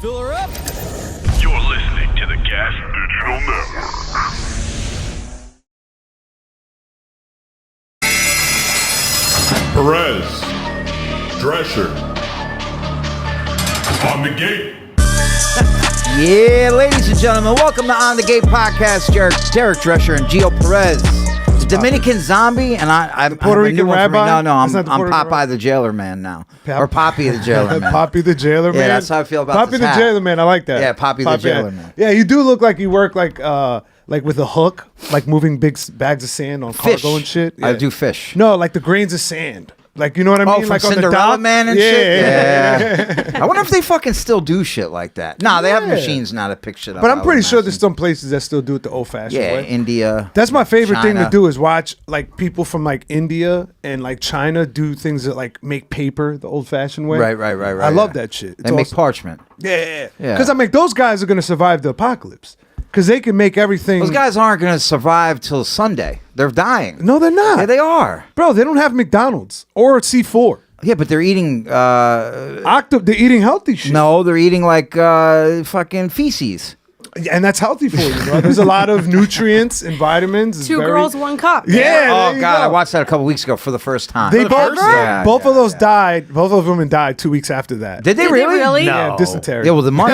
Fill her up. You're listening to the Gas Digital Network. Perez, Drescher, on the gate. Yeah, ladies and gentlemen, welcome to On the Gate Podcast. Derek Drescher and Geo Perez. The Dominican zombie, and I'm Puerto Rican rabbi? No, I'm Puerto Rican Popeye the Jailer Man now. Or Poppy the Jailer Man. Poppy the Jailer Man? Yeah, that's how I feel about Poppy this the hat. Jailer Man, I like that. Yeah, Poppy the Jailer Man. Yeah, you do look like you work like with a hook, like moving big bags of sand on Fish. cargo and shit. Yeah. I do fish. No, like the grains of sand. Like, you know what I mean? Oh, from like Cinderella on the dock. Man and yeah, shit? Yeah. I wonder if they fucking still do shit like that. Nah, they have machines now to pick shit up. But I'm I pretty would sure imagine. there's some places that still do it the old-fashioned Yeah, way. India. That's my favorite thing to China. do is watch like people from like India and like China do things that like make paper the old-fashioned way. Right. I love that shit. They make parchment. Yeah. Yeah. Because I mean, those guys are going to survive the apocalypse because they can make everything. Those guys aren't going to survive till Sunday. They're dying. No, they're not. Yeah, they are. Bro, they don't have McDonald's or C4. Yeah, but they're eating. They're eating healthy shit. No, they're eating like fucking feces. And that's healthy for you, bro. There's a lot of nutrients and vitamins. It's Two very- girls, one cup. Yeah. there Oh you God, go. I watched that a couple weeks ago for the first time. They both, both of those yeah. died. Both of them died 2 weeks after that. Did they Did really? they really? Yeah, No. dysentery. Yeah, well, the money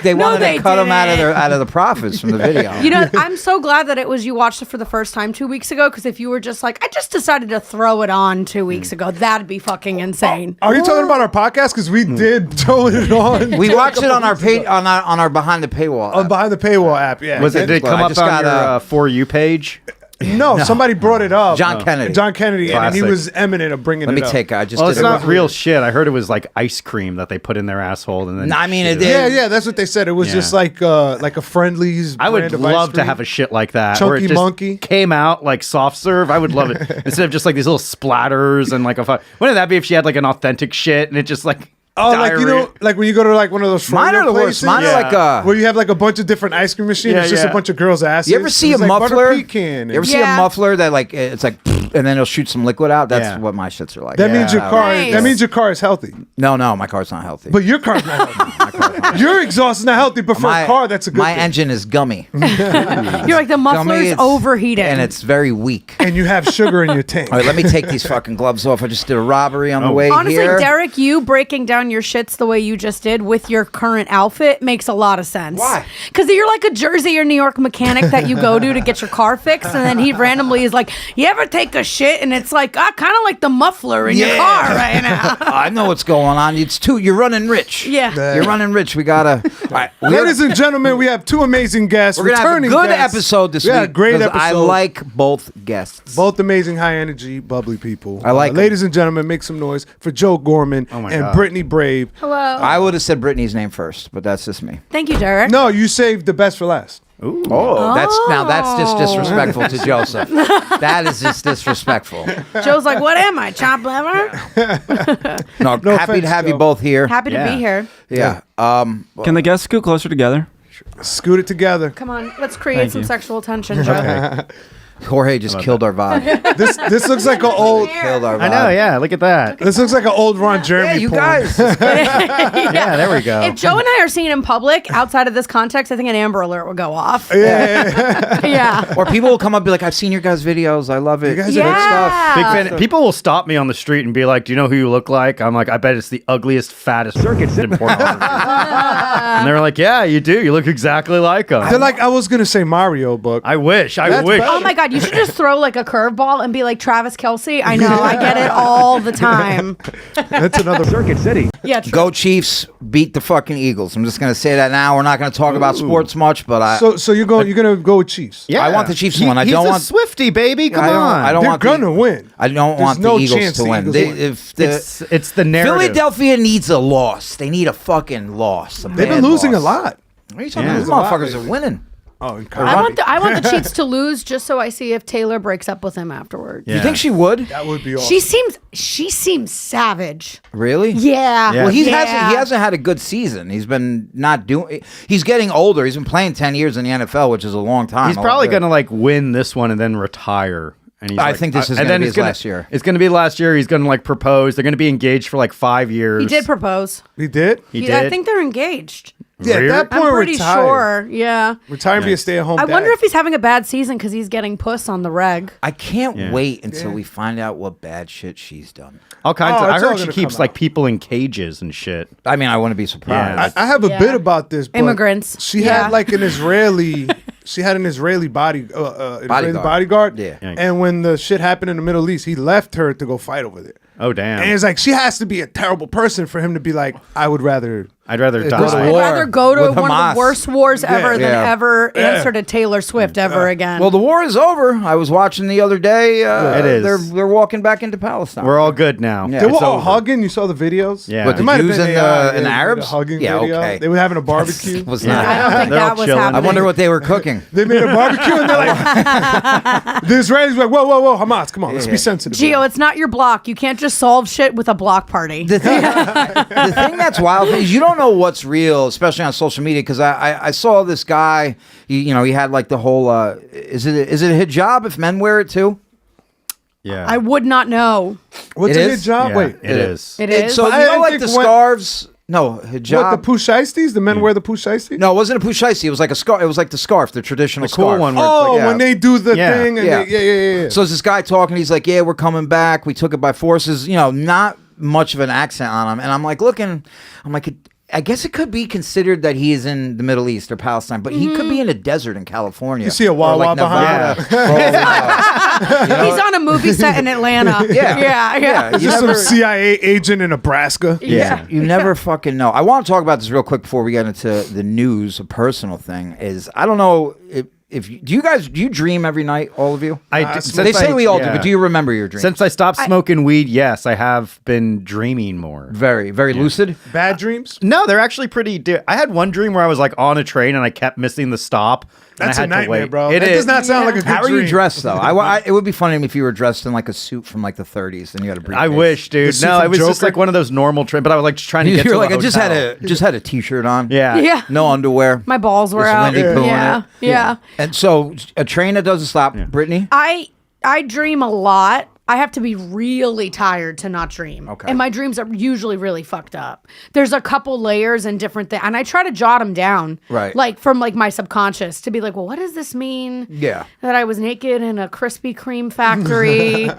they wanted they to cut them out of didn't. out of the profits from the video. You know, I'm so glad that it was you watched it for the first time 2 weeks ago, because if you were just like, I just decided to throw it on 2 weeks ago, that'd be fucking insane. Are you talking about our podcast? Because we did throw it on. we watched it on our on our behind the paywall. on behind the paywall app. Yeah. Was it? Did it Well, come I up just on got your a- For You page? No, somebody brought it up. John Kennedy. John Kennedy, and he Classic. was eminent of bringing Let it me up. take. I just. Well, did it's it not real- real shit. I heard it was like ice cream that they put in their asshole, and then. No, I mean, shit it- Yeah, that's what they said. It was Yeah. just like a Friendly's. I would brand of ice love to cream. have a shit like that. Chunky where it just monkey. came out like soft serve. I would love it instead of just like these little splatters and like a. Wouldn't that be if she had like an authentic shit and it just like. Oh, like you diarrhea? know, like when you go to like one of those Mine froyo are the worst. places, Mine are like where you have like a bunch of different ice cream machines. Yeah, It's just a yeah. bunch of girls' asses. You ever see a It's like butter muffler? pecan. You ever see a Yeah. muffler that like it's like, and then it'll shoot some liquid out? That's Yeah. what my shits are like. That means your car. Nice. That means your car is healthy. No, my car's not healthy. But your car's not healthy. Your exhaust is not healthy, but for a car, that's a good my thing. engine is gummy. You're like, the muffler's Gummy, it's- overheated. and it's very weak. And you have sugar in your tank. All right, let me take these fucking gloves off. I just did a robbery on the way Honestly, here. Derek, you breaking down your shits the way you just did with your current outfit makes a lot of sense. Why? Because you're like a Jersey or New York mechanic that you go to get your car fixed, and then he randomly is like, you ever take a shit? And it's like, kind of like the muffler in your car right now. I know what's going on. You're running rich. Yeah. You're running rich. We gotta. All right, Ladies and gentlemen, we have two amazing guests. we're gonna have a returning good guests. episode this Yeah, week. great 'cause episode. I like both guests. Both amazing, high energy, bubbly people. I like 'em. ladies and gentlemen, make some noise for Joe Gorman my and God. Brittany Brave. Hello. I would have said Brittany's name first, but that's just me. Thank you, Derek. No, you saved the best for last. Oh, that's just disrespectful to Joseph. That is just disrespectful. Joe's like, what am I, chopped liver? No, happy offense, to have Joe. you both here. Happy to be here. Yeah. Can the guests scoot closer together? Scoot it together. Come on, let's create Thank some you. sexual tension, Joe. Jorge just killed our vibe. This looks like an old. Killed our vibe. I know. Yeah. Look at that. This looks like an old Ron Jeremy. Yeah, you porn. guys. Yeah. There we go. If Joe and I are seen in public outside of this context, I think an Amber Alert would go off. Yeah. Or people will come up and be like, I've seen your guys' videos. I love it. You guys Good are Yeah. stuff. Big fan. People will stop me on the street and be like, "Do you know who you look like?" I'm like, "I bet it's the ugliest, fattest circuits in pornography." And they're like, "Yeah, you do. You look exactly like him." They're like, I was gonna say Mario, but I wish. I That's wish. better. Oh my God, you should just throw like a curveball and be like Travis Kelce. I know, I get it all the time. that's another Circuit City. Yeah, true. Go Chiefs, beat the fucking Eagles. I'm just going to say that now. We're not going to talk about sports much, but So you're gonna go with Chiefs. Yeah. I want the Chiefs to win. I He's don't a want Swifty, baby. Come on. I don't They're want gonna win. I don't There's want no the Eagles chance to the win. Eagles They, win. if the, It's the narrative. Philadelphia needs a loss. They need a fucking loss. They've been losing a lot. What are you talking Yeah. about? These motherfuckers are winning. Oh, I want the Chiefs to lose just so I see if Taylor breaks up with him afterwards. You think she would? that would be awesome. She seems savage. Really? Yeah. Yeah. Well, he Yeah. hasn't had a good season. He's been not doing. He's getting older. He's been playing 10 years in the NFL, which is a long time. He's probably going to like win this one and then retire And he's I like, think this is and gonna then be it's his last year. It's going to be last year. He's going to like propose. They're going to be engaged for like 5 years. He did propose. He did? He Yeah, did. I think they're engaged. Yeah, at that point, I'm pretty retire. sure. Yeah. Retire and be a stay-at-home I dad. wonder if he's having a bad season because he's getting puss on the reg. I can't Yeah. wait until we find out what bad shit she's done. all kinds Oh, of. I it's all heard she gonna keeps come like out. people in cages and shit. I mean, I wouldn't be surprised. I have a Yeah. bit about this. But Immigrants. She Yeah. had like an Israeli. She had an Israeli bodyguard. Bodyguard. Yeah. Yikes. And when the shit happened in the Middle East, he left her to go fight over there. Oh damn! And it's like she has to be a terrible person for him to be like, I would rather. I'd rather Go to die. war. I'd rather go to with one of Hamas. the worst wars ever than Yeah. ever Yeah. answer to Taylor Swift ever again. Well, the war is over. I was watching the other day. It is. They're walking back into Palestine. We're all good now. Yeah. They were It's all over. hugging. You saw the videos? Yeah. But It the might have Jews been and AI. the They did a Arabs. hugging Yeah, video. okay. They were having a barbecue. Was I not. don't think They're all that was chilling. happening. I wonder what they were cooking. They made a barbecue and they're like, the Israelis were like, whoa, Hamas, come on, let's be sensitive. Geo, it's not your block. You can't just solve shit with a block party. The thing that's wild is you don't know what's real, especially on social media. Because I saw this guy. He had like the whole. Is it a hijab if men wear it too? Yeah. I would not know. What's It a is? hijab? Yeah, Wait, it is. It is. So I you know, didn't like think the when- scarves. No hijab. what, the pushaistis? The men wear the pushaistis? No, it wasn't a pushaisi. It was like a scarf. It was like the scarf, the traditional The cool scarf. one where Oh, Yeah. when they do the Yeah. thing. And Yeah. yeah. So is this guy talking? He's like, "Yeah, we're coming back. We took it by forces." Not much of an accent on him. And I'm like, looking. I'm like, I guess it could be considered that he is in the Middle East or Palestine, but he could be in a desert in California. You see a Or, Wawa behind He's on a movie set in Atlanta. Yeah. Yeah. Is You this some never- CIA agent in Nebraska? Yeah. You never fucking know. I want to talk about this real quick before we get into the news. A personal thing is, I don't know if do you dream every night, all of you? They say we all do, but do you remember your dreams? Since I stopped smoking weed, yes, I have been dreaming more. Very, very lucid. Bad dreams? No, they're actually pretty. I had one dream where I was like on a train and I kept missing the stop. And That's I a had to nightmare, wait. bro. It That is. does not sound like a good How are dream. you dressed though? It would be funny if you were dressed in like a suit from like the 30s and you had a briefcase. I wish, dude. suit No, from it was just Joker? like one of those normal trains. But I was like just trying to get You're to like, a I just had a t-shirt on. Yeah. Yeah. No underwear. My balls were Just out. Winnie Pooh in Yeah. it. Yeah. And so a train that doesn't stop, Brittany. I dream a lot. I have to be really tired to not dream. Okay. And my dreams are usually really fucked up. There's a couple layers and different things. And I try to jot them down. Right. Like from like my subconscious to be like, well, what does this mean? Yeah. That I was naked in a Krispy Kreme factory.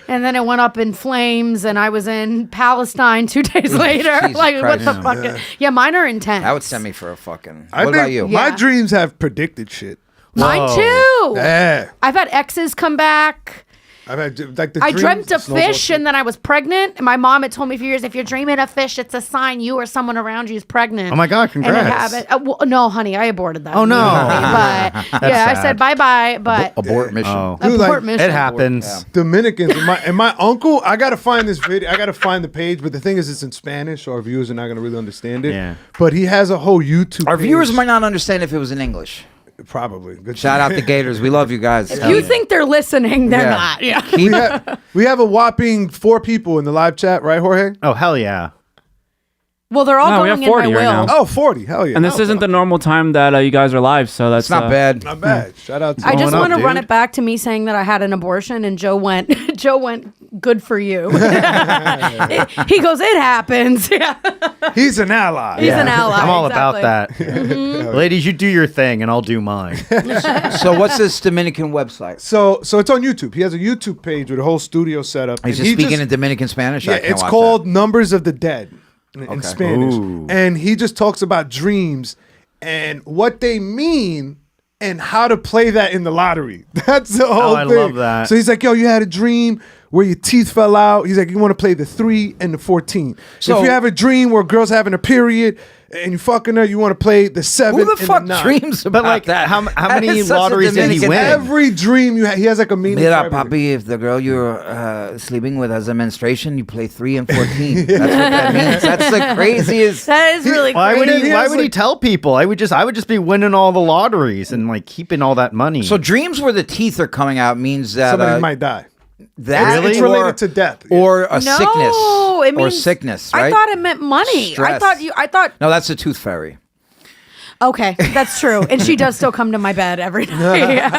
And then it went up in flames and I was in Palestine 2 days later. Jesus like, Christ. what the fuck? Yeah, mine are intense. That would send me for a fucking. I What think about you? Yeah. My dreams have predicted shit. Mine Whoa. too. Yeah. I've had exes come back. I've had like the I dreams, dreamt a snowball fish shit. and then I was pregnant. And my mom had told me for years, if you're dreaming a fish, it's a sign you or someone around you is pregnant. Oh my God, And it congrats. happened. Well, no, honey, I aborted that. Oh, no. But yeah, I sad. said bye-bye, but Abort mission. Oh. Dude, abort like, mission. It happens. Dominicans and my uncle. I gotta find this video. I gotta find the page, but the thing is, it's in Spanish, so our viewers are not gonna really understand it. Yeah. But he has a whole YouTube. Our page. viewers might not understand if it was in English. Probably. Good Shout out the Gators. We love you guys. You think they're listening, they're Yeah. not. Yeah. We have a whopping 4 people in the live chat, right, Jorge? Oh hell yeah. Well, they're all No, we going have in my 40 right will. now. Oh, 40. Hell yeah. And this isn't the normal time that you guys are live, so that's It's not bad. Not bad. Shout out to I just up, want to run dude? it back to me saying that I had an abortion, and Joe went, good for you. He goes, it happens. Yeah. He's an ally. He's an ally. I'm all exactly. about that. Ladies, you do your thing and I'll do mine. So what's this Dominican website? So it's on YouTube. He has a YouTube page with a whole studio setup. He's and just he speaking in Dominican Spanish. Yeah, I can't it's watch called Numbers of the Dead in Okay. Spanish. Ooh. And he just talks about dreams and what they mean and how to play that in the lottery. That's the whole I thing. love that. So he's like, yo, you had a dream where your teeth fell out. He's like, you want to play the 3 and the 14. So So- if you have a dream where a girl's having a period and you fucking her, you want to play the 7 Who the and fuck the 9. dreams about But like, that? how That many is such a lotteries did he Dominican win? thing. Every dream he has like a meaning. Mira, for everything. papi, if the girl you're sleeping with has a menstruation, you play 3 and 14. That's what that means. That's the craziest. That is really Why crazy. would he? he Why has, would he like- tell people? I would just be winning all the lotteries and like keeping all that money. So dreams where the teeth are coming out means that Somebody might die. that It's or- related to death. or a No, sickness it or means sickness. Right? I thought it meant money. Stress. I thought No, that's a tooth fairy. Okay, that's true. And she does still come to my bed every night.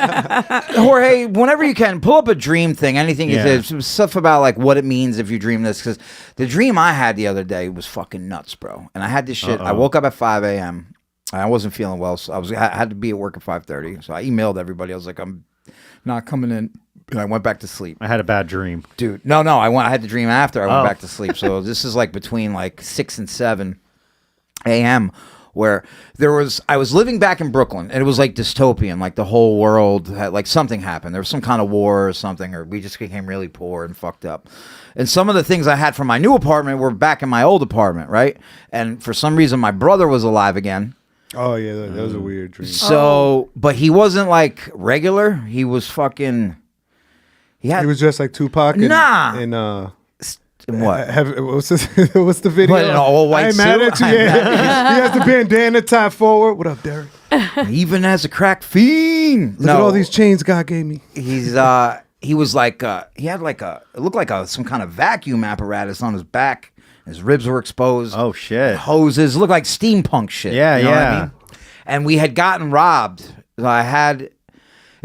Jorge, whenever you can, pull up a dream thing. Anything you Yeah. did, stuff about like what it means if you dream this. Because the dream I had the other day was fucking nuts, bro. And I had this shit. I woke up at 5 a.m. I wasn't feeling well, so I had to be at work at 5:30. So I emailed everybody. I was like, I'm not coming in. And I went back to sleep. I had a bad dream. Dude, no, I had the dream after I went back to sleep. So this is like between like 6 and 7 a.m. where I was living back in Brooklyn, and it was like dystopian, like the whole world had, like something happened. There was some kind of war or something, or we just became really poor and fucked up. And some of the things I had from my new apartment were back in my old apartment, right? And for some reason, my brother was alive again. Oh yeah, that was a weird dream. So, but he wasn't like regular. He was fucking. He was dressed like Tupac. And, Nah. And what? What's the video? What, in an all-white I ain't mad suit? at you. Yeah. He has the bandana tied forward. What up, Derek? Even as a crack fiend. Look at all these chains God gave me. He was like he had like it looked like some kind of vacuum apparatus on his back. His ribs were exposed. Oh shit. Hoses. It looked like steampunk shit. Yeah, you know what I yeah. mean? And we had gotten robbed.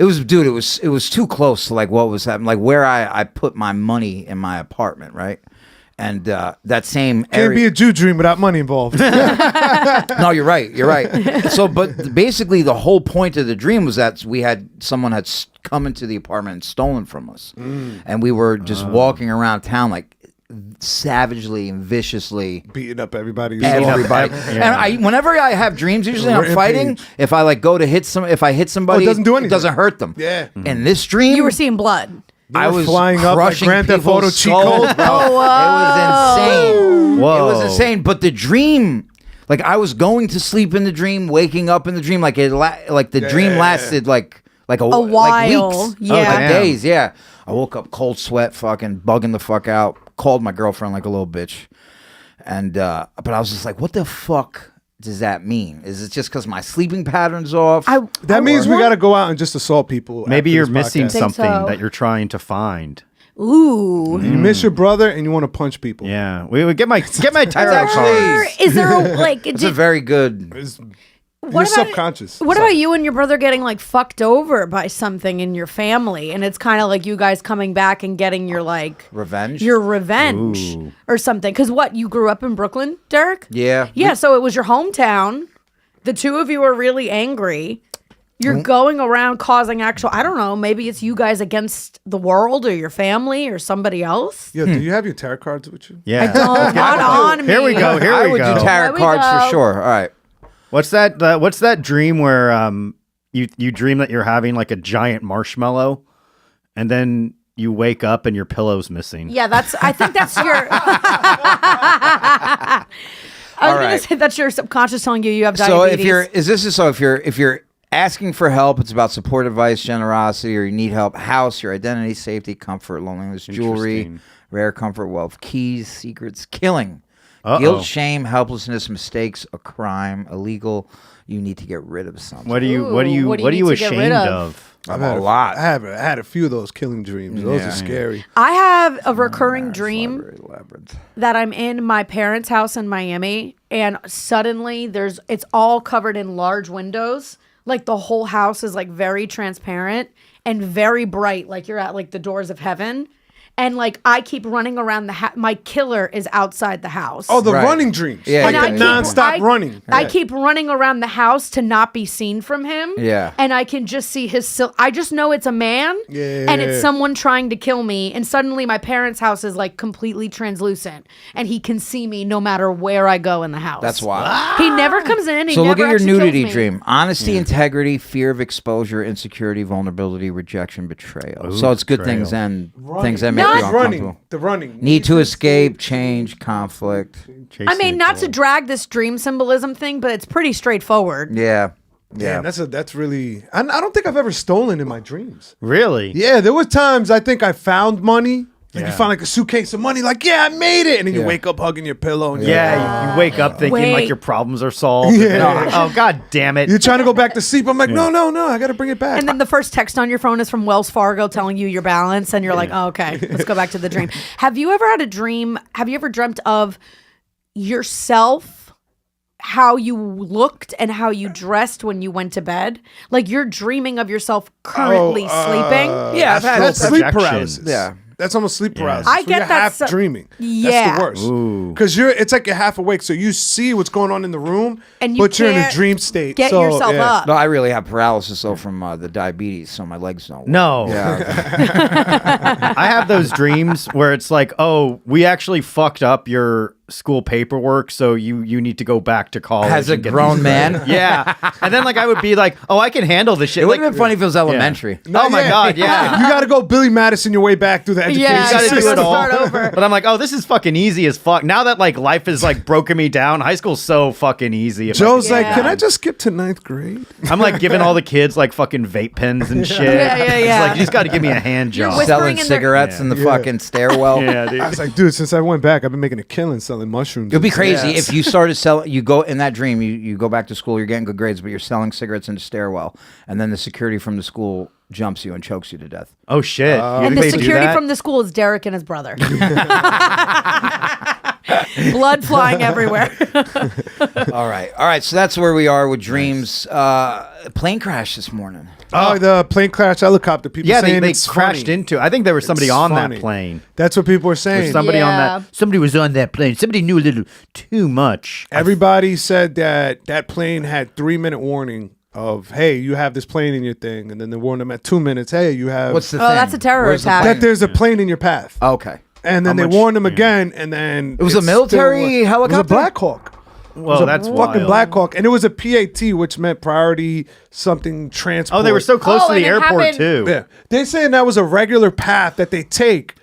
It was too close to like what was happening, like where I put my money in my apartment, right? And that same Can't be a Jew dream without money involved. No, you're right. You're right. So, but basically, the whole point of the dream was that someone had come into the apartment and stolen from us, and we were just walking around town like savagely and viciously Beating up everybody. everybody. Yeah. And whenever I have dreams, usually I'm Rampage. fighting. If I like go to hit if I hit somebody, Oh, it doesn't do anything. It doesn't hurt them. Yeah. In this dream, You were seeing blood. I were was flying up like crushing Grand Theft Auto people's cheat skulls, codes, bro. Oh, It was insane. Whoa. It was insane. But the dream, like I was going to sleep in the dream, waking up in the dream, like the dream lasted like a while. like weeks, Yeah. like damn. days. Yeah, I woke up cold sweat, fucking bugging the fuck out. Called my girlfriend like a little bitch, and but I was just like, what the fuck does that mean? Is it just because my sleeping pattern's off? That means we got to go out and just assault people. Maybe after you're this missing podcast. Think something so. that you're trying to find. Ooh. You miss your brother and you want to punch people. Yeah. We would get my tarot actually- cards. Is there like It's a very good. You're subconscious. What about you and your brother getting like fucked over by something in your family, and it's kind of like you guys coming back and getting your like Revenge? your revenge or something? Because what, you grew up in Brooklyn, Derek? Yeah. Yeah. So it was your hometown. The two of you are really angry. You're going around causing actual. I don't know. Maybe it's you guys against the world or your family or somebody else. Yo, do you have your tarot cards with you? Yeah. Oh, not on me. Here we go. Here I we would go. do tarot There we cards go. for sure. All right. What's that dream where you dream that you're having like a giant marshmallow, and then you wake up and your pillow's missing? Yeah, I think that's your. I was gonna right. say that's your subconscious telling you have So diabetes. if you're asking for help, it's about support, advice, generosity, or you need help, house, your identity, safety, comfort, loneliness, jewelry, Interesting. rare comfort, wealth, keys, secrets, killing, Uh-oh. guilt, shame, helplessness, mistakes, a crime, illegal. You need to get rid of something. What are you What do you need to get rid ashamed of? of? I'm a lot. I had a few of those killing dreams. Those Yeah. are scary. I have a recurring dream Library, labyrinth. that I'm in my parents' house in Miami, and suddenly it's all covered in large windows. Like the whole house is like very transparent and very bright, like you're at like the doors of heaven. And like I keep running around my killer is outside the house. Oh, the Right. running dreams. Yeah, Like yeah, the yeah. nonstop running. I keep running around the house to not be seen from him. Yeah. And I can just see I just know it's a man. Yeah. And it's someone trying to kill me. And suddenly my parents' house is like completely translucent. And he can see me no matter where I go in the house. That's why. He never comes in. He So look never at your actually kills nudity me. dream: honesty, integrity, fear of exposure, insecurity, vulnerability, rejection, betrayal. So it's good things and things that make you uncomfortable. Running. The running. Need to escape, change, conflict. I mean, not to drag this dream symbolism thing, but it's pretty straightforward. Yeah. Yeah, that's really. I don't think I've ever stolen in my dreams. Really? Yeah, there was times I think I found money. Like Yeah. you find like a suitcase of money, like I made it, and then you Yeah. wake up hugging your pillow. And Yeah, you wake up thinking like Wait. your problems are solved. Yeah. Oh god damn it. You're trying to go back to sleep. I'm like, no, I got to bring it back. And then the first text on your phone is from Wells Fargo telling you your balance, and you're like, oh, okay, let's go back to the dream. Have you ever had a dream? Have you ever dreamt of yourself how you looked and how you dressed when you went to bed. Like you're dreaming of yourself currently sleeping. Yeah, I've had That's Astral sleep projection. paralysis. Yeah. That's almost sleep paralysis. I where get you're that half dreaming. Yeah. That's the worst. Because it's like you're half awake, so you see what's going on in the room, And you but you're in a can't dream state. Get so, yourself yeah. up. No, I really have paralysis though from the diabetes, so my legs don't work. No. Yeah. I have those dreams where it's like, oh, we actually fucked up your school paperwork, so you need to go back to college. As a and get grown these man? credits. Yeah. And then like I would be like, oh, I can handle this shit. It would Like, have been funny if it was elementary. oh my God, yeah. You got to go Billy Madison your way back through the education Yeah, You gotta you do system. it all. start over. But I'm like, oh, this is fucking easy as fuck. Now that like life has like broken me down, high school's so fucking easy. If I Joe's could- like, Yeah. can I just skip to 9th grade? I'm like giving all the kids like fucking vape pens and shit. Yeah, yeah, It's yeah. like, you just got to give me a hand You're job. whispering Selling in their- cigarettes in the fucking stairwell. Yeah, dude. I was like, dude, since I went back, I've been making a killing selling mushrooms. It'd be and crazy stuff. if you started selling. You go in that dream. You go back to school. You're getting good grades, but you're selling cigarettes in the stairwell, and then the security from the school jumps you and chokes you to death. Oh shit. You And think the they do security that? from the school is Derek and his brother. Blood flying everywhere. All right. So that's where we are with dreams. Plane crash this morning. Oh, the plane crash helicopter. People Yeah, saying they it's crashed funny. into. I think there was somebody It's on funny. that plane. That's what people are There's saying. somebody on Yeah. that. Somebody was on that plane. Somebody knew a little too much. Everybody said that that plane had 3-minute warning of, hey, you have this plane in your thing, and then they warned them at 2 minutes, hey, you have What's the Oh, thing? that's a terror Where's the attack. plane? that there's a plane in your path. Okay. And then How they much- warned them again, and then It was a it's military still- It helicopter? was a Black Hawk. Well, that's fucking wild. Black Hawk, and it was a PAT, which meant priority something transport. Oh, they were so close Oh, to the and it airport happened- too. Yeah, they're saying that was a regular path that they take,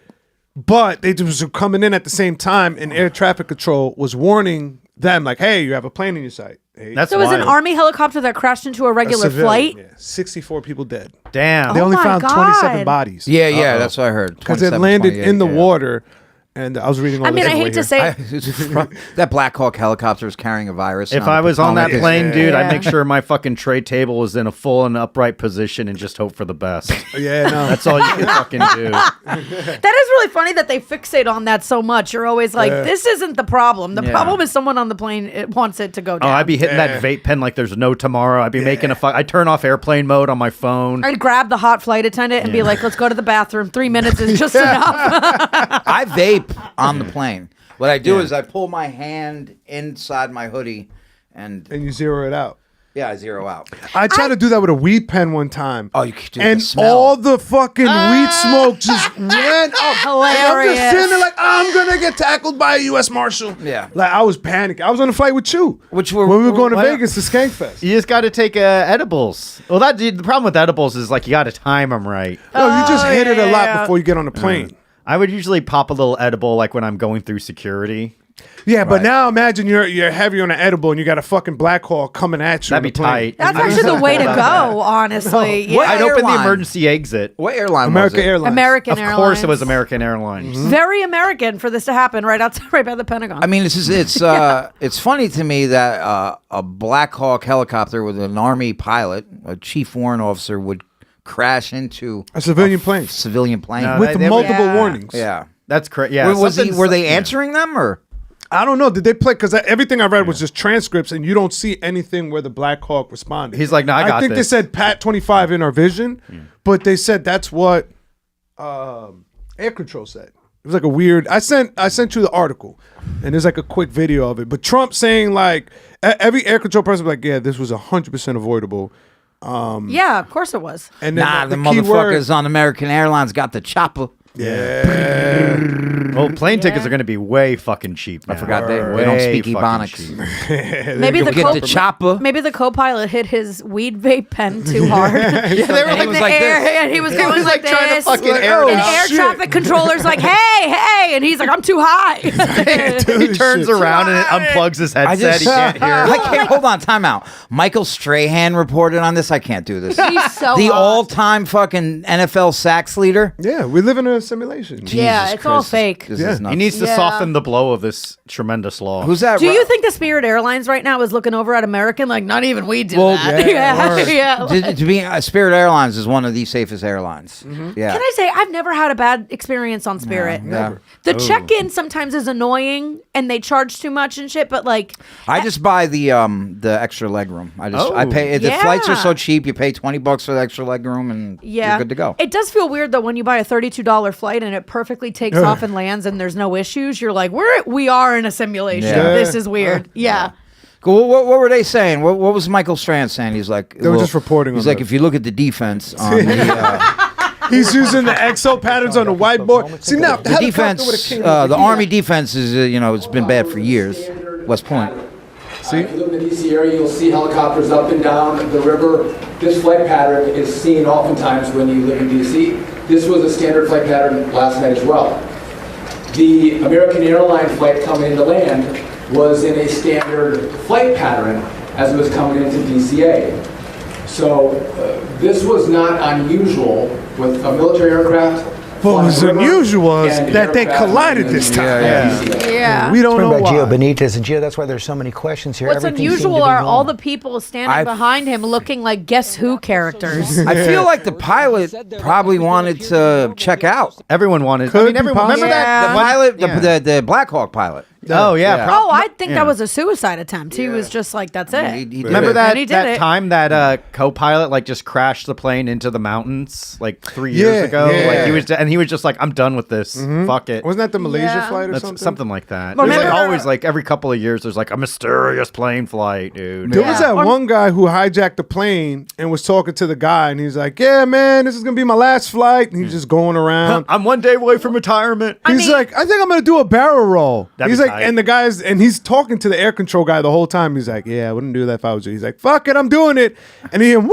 but they just were coming in at the same time, and air traffic control was warning them, like, "Hey, you have a plane in your sight." Hey, That's So it was an wild. army helicopter that crashed into a a regular civilian, flight. yeah. 64 people dead. Damn. They Oh only my found 27 God. bodies. Yeah, that's what I heard. because it 27, landed 28, in the yeah. water, and I was reading. All I mean, this I on the hate way to here. say That Black Hawk helicopter is carrying a virus. If I was on that Potomac. plane, dude, Yeah. I'd make sure my fucking tray table was in a full and upright position and just hope for the best. Yeah, no. That's all you can fucking do. that is really funny that they fixate on that so much. You're always like, this isn't the problem. The Yeah. problem is someone on the plane wants it to go Oh, down. I'd be hitting that vape pen like there's no tomorrow. I'd be making a I'd turn off airplane mode on my phone. I'd grab the hot flight attendant and be like, let's go to the bathroom. 3 minutes is just enough. I vape on the plane. What I do is I pull my hand inside my hoodie, and And you zero it out. yeah, I zero out. I tried to do that with a weed pen one time. Oh, you could do and the smell. all the fucking weed smoke just went up. Hilarious. And I'm just sitting there like, I'm gonna get tackled by a U.S. Marshal. Yeah. Like I was panicking. I was on a flight with you. Which were- when we were going to why- Vegas to Skankfest. You just got to take edibles. Well, the problem with edibles is like you got to time them right. No, you just hit it a lot yeah. before you get on the plane. I would usually pop a little edible like when I'm going through security. Yeah, but now imagine you're heavy on an edible and you got a fucking Black Hawk coming at you. That'd on be the plane. tight. That's actually the way to go, honestly. Yeah. What I'd open the airline? emergency exit. What airline American was it? Airlines. American Of Airlines. course, it was American Airlines. Very American for this to happen right outside, right by the Pentagon. I mean, it's funny to me that a Black Hawk helicopter with an Army pilot, a chief warrant officer, would crash into A civilian plane. civilian plane. No, With they- multiple Yeah. warnings. Yeah. That's correct. Yeah. Were they answering them or? I don't know. Did they play? Because everything I read was just transcripts, and you don't see anything where the Black Hawk responded. He's like, "No, I got think this." they said Pat 25 in our vision, but they said that's what air control said. It was like a weird. I sent you the article, and there's like a quick video of it. But Trump saying like every air control person was like, yeah, this was 100% avoidable. yeah, of course it was. And then Nah, the key word- motherfuckers on American Airlines got the chopper. Yeah. Well, plane tickets are going to be way fucking cheap. I forgot they don't speak Ebonics. Maybe the Get the chopper. Maybe the co-pilot hit his weed vape pen too hard. Yeah, they were And he like, was the like air, this. and he was going was like, like trying to this. fucking Like, air oh, it and out. air shit. traffic controller's like, hey, and he's like, I'm too high. He turns around and it unplugs his headset. He can't hear. I can't. Hold on, time out. Michael Strahan reported on this. I can't do this. He's so The hot. all-time fucking NFL sacks leader. Yeah, we live in a simulation. Yeah, it's all fake. This Yeah. is nuts. He needs to Yeah. soften the blow of this tremendous law. Who's that? Do you think the Spirit Airlines right now is looking over at American like not even we did Well, that? yeah, yeah. to be Spirit Airlines is one of the safest airlines. Yeah. Can I say I've never had a bad experience on Spirit. Never. The check-in sometimes is annoying and they charge too much and shit, but like I just buy the extra leg room. I pay. The Yeah. flights are so cheap. You pay $20 for the extra leg room, and yeah, you're good to go. It does feel weird though when you buy a $32 flight and it perfectly takes off and lands and there's no issues. You're like, we are in a simulation. Yeah. This is weird. Yeah. Cool. What were they saying? What was Michael Strand saying? He's like, They were just reporting He's on like, the- if you look at the defense on the. He's using the exo patterns on the whiteboard. See now, The defense, the Army defense is, it's been bad for years. West Point. See? If you look in the DC area, you'll see helicopters up and down the river. This flight pattern is seen oftentimes when you live in DC. This was a standard flight pattern last night as well. The American airline flight coming into land was in a standard flight pattern as it was coming into DCA. So this was not unusual with a military aircraft. What was flying river unusual is and that they aircraft collided in this time. DCA. Yeah. We don't know Talking about Geo why. Benitez and Geo. That's why there's so many questions here. What's Everything seemed unusual to be are all normal. the people standing I- behind him looking like Guess Who characters. I feel like the pilot probably wanted to check out. Everyone wanted. Could I mean, be everyone. Remember possible. that? The the one- pilot, yeah. the Black Hawk pilot. Oh yeah. Yeah. Oh, I think Yeah. that was a suicide attempt. He was just like, that's it. He did Remember it. that And he did that it. time that co-pilot like just crashed the plane into the mountains like 3 years Yeah, ago? yeah. Like he was just like, I'm done with this. Fuck it. Wasn't that the Malaysia Yeah. flight or That's something like that. Well, There's like remember- always like every couple of years there's like a mysterious plane flight, dude. There was Yeah. that one guy who hijacked the plane and was talking to the guy, and he's like, "Yeah, man, this is gonna be my last flight." And he's just going around. I'm 1 day away from retirement. He's like, "I think I'm gonna do a barrel roll." That'd He's be like, tight. and the guys, and he's talking to the air control guy the whole time. He's like, "Yeah, I wouldn't do that if I was you." He's like, "Fuck it, I'm doing it." And he woo.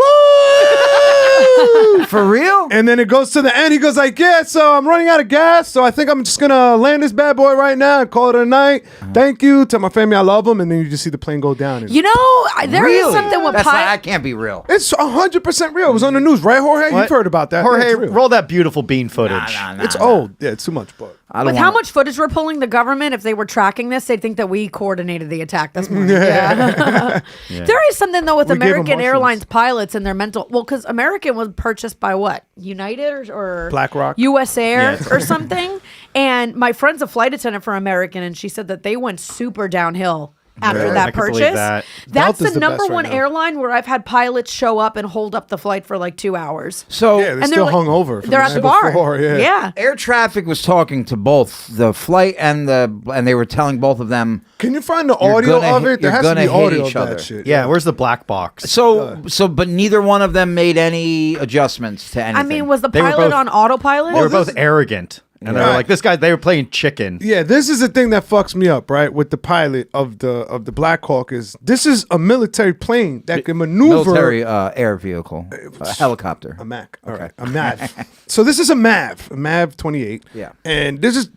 For real? And then it goes to the end. He goes like, "Yeah, so I'm running out of gas, so I think I'm just gonna land this bad boy right now and call it a night. Thank you. Tell my family I love them." And then you just see the plane go down. And You know, there is Really? something with That's not, that pilots. can't be real. it's 100% real. It was on the news, right, Jorge? What? You've heard about that. Yeah, Jorge, it's real. roll that beautiful bean footage. It's old. Yeah, it's too much, but I don't With how want- much footage we're pulling, the government, if they were tracking this, they'd think that we coordinated the attack this morning. Yeah. There is something, though, with We gave 'em American Martians. Airlines pilots and their mental. Well, because American was purchased by what? United or BlackRock? US Air Yeah. or something. And my friend's a flight attendant for American, and she said that they went super downhill after I that can believe purchase. that. That's Delta's the the number best right one now. airline where I've had pilots show up and hold up the flight for like 2 hours. So yeah, they're And still like- hung over. from They're at the night bar. before, yeah. air traffic was talking to both the flight and they were telling both of them. Can you find the You're audio gonna of hit- it? There you're has to be gonna hit audio each of other. that shit. Yeah, where's the black box? But neither one of them made any adjustments to anything. I mean, was the They were pilot both- on autopilot? They were this- both arrogant. And they were Right. like, they were playing chicken. Yeah, this is the thing that fucks me up, right? With the pilot of the Black Hawk is this is a military plane that can maneuver military air vehicle, a helicopter. a Mac. All right, a MAV. So this is a MAV 28. Yeah. And this is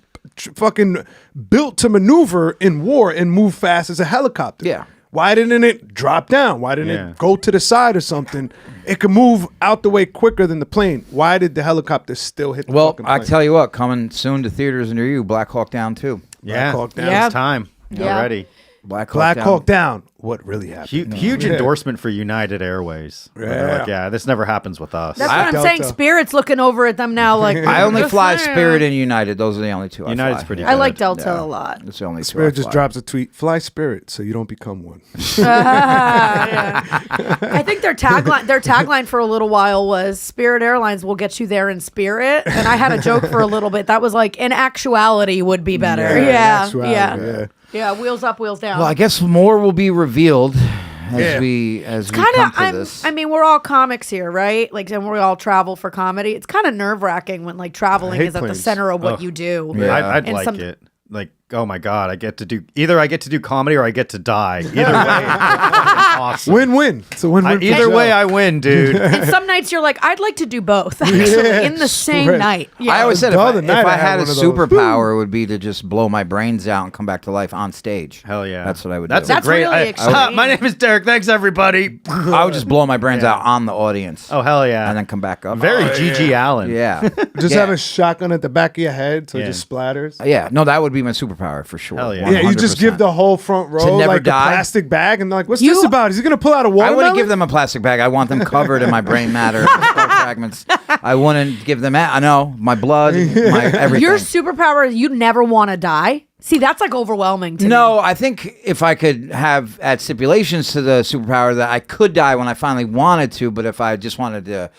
fucking built to maneuver in war and move fast as a helicopter. Yeah. Why didn't it drop down? Why didn't Yeah. it go to the side or something? It could move out the way quicker than the plane. Why did the helicopter still hit the Well, fucking I plane? tell you what, coming soon to theaters near you, Black Hawk Down 2. Yeah. Hawk down. Yeah. It's time. Yeah. Already. Black Hawk Black Down. Hawk down. What really happened? Huge Yeah. endorsement for United Airways. Where they're like, yeah, this never happens with us. That's what I'm Delta. saying. Spirit's looking over at them now like, I only "Just fly saying." Spirit and United. Those are the only two United's I fly. pretty I good. like Delta Yeah. a lot. It's the only two Spirit I just fly. drops a tweet. Fly Spirit so you don't become one. I think their tagline for a little while was Spirit Airlines will get you there in spirit. And I had a joke for a little bit that was like, in actuality would be better. Yeah. Actuality, Yeah. Wheels up, wheels down. Well, I guess more will be revealed as Yeah. we kind come of, to this. I mean, we're all comics here, right? Like, and we all travel for comedy. It's kind of nerve wracking when like traveling hate is at the planes. center of what Ugh. you do. Yeah. I'd And like some- it. Like, oh my God, I get to do comedy or I get to die. Either way, awesome. Win-win. It's a win-win. Either way, I win, dude. And some nights you're like, I'd like to do both, actually, in the same right. night. Yeah. I always said The if other night I I had had a one of those. superpower, it would be to just blow my brains out and come back to life on stage. Hell yeah. That's what I would That's do. a That's great. really extreme. My name is Derek. Thanks, everybody. I would just blow my brains out on the audience. Oh, hell yeah. And then come back up. Very G.G. Allen. Yeah. Just yeah. have a shotgun at the back of your head so it Yeah. just splatters. Yeah. No, that would be my superpower for sure. Hell yeah. Yeah, you just give 100%. the whole front row never like die? a plastic bag, and they're like, "What's You- this about? Is he gonna pull out a I watermelon?" wouldn't give them a plastic bag. I want them covered in my brain matter fragments. I wouldn't give them. I know my blood, my everything. Your superpower is you never want to die. See, that's like overwhelming to me. No, I think if I could have add stipulations to the superpower that I could die when I finally wanted to, but if I just wanted to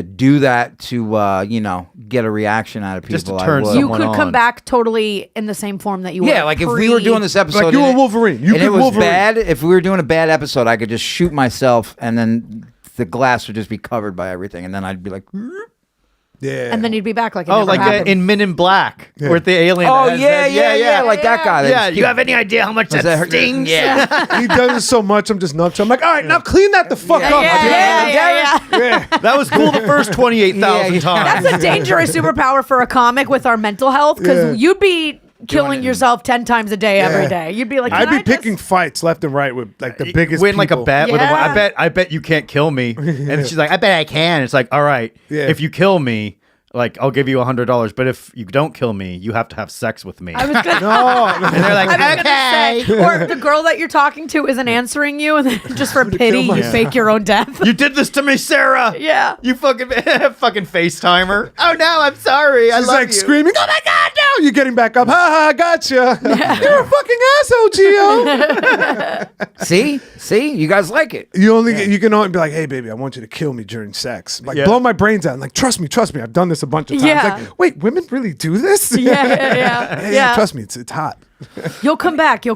do that to get a reaction out of people, Just to I turn would. You someone could come on. back totally in the same form that you were. Yeah, like if we were doing this episode, Like you were Wolverine. You and could it was Wolverine. bad. If we were doing a bad episode, I could just shoot myself, and then the glass would just be covered by everything, and then I'd be like, Yeah. and then you'd be back like it Oh, never like happened. in Men in Black with the alien. oh that has yeah, that- like that guy. that Yeah, just you keep- have any idea how much Does that hurt? stings? Yeah. He does it so much, I'm just nuts. I'm like, all right, now clean that the fuck up. yeah. That was cool the first 28,000 Yeah, times. That's a dangerous superpower for a comic with our mental health because Yeah. you'd be killing yourself 10 times a day every day. You'd be like, I'd be "Can I picking just-" fights left and right with like the biggest Win like a people. bet with Yeah. I bet you can't kill me. And she's like, I bet I can. It's like, all right, Yeah. if you kill me, like I'll give you $100. But if you don't kill me, you have to have sex with me. I was gonna, Oh, and they're like, I was okay. gonna say, or the girl that you're talking to isn't answering you, and then just for pity, you myself. fake your own death. You did this to me, Sarah. Yeah. You fucking FaceTimer. Oh no, I'm sorry. I she's love like you. screaming, "Oh my god, no!" You're getting back up. Ha ha, gotcha. You're a fucking asshole, Geo. See, you guys like it. You can only be like, "Hey, baby, I want you to kill me during sex. Like, Yeah. blow my brains out. And like, trust me, I've done this a bunch of times. Yeah. Like, wait, women really do this? Yeah. Trust me, it's hot. You'll come back. I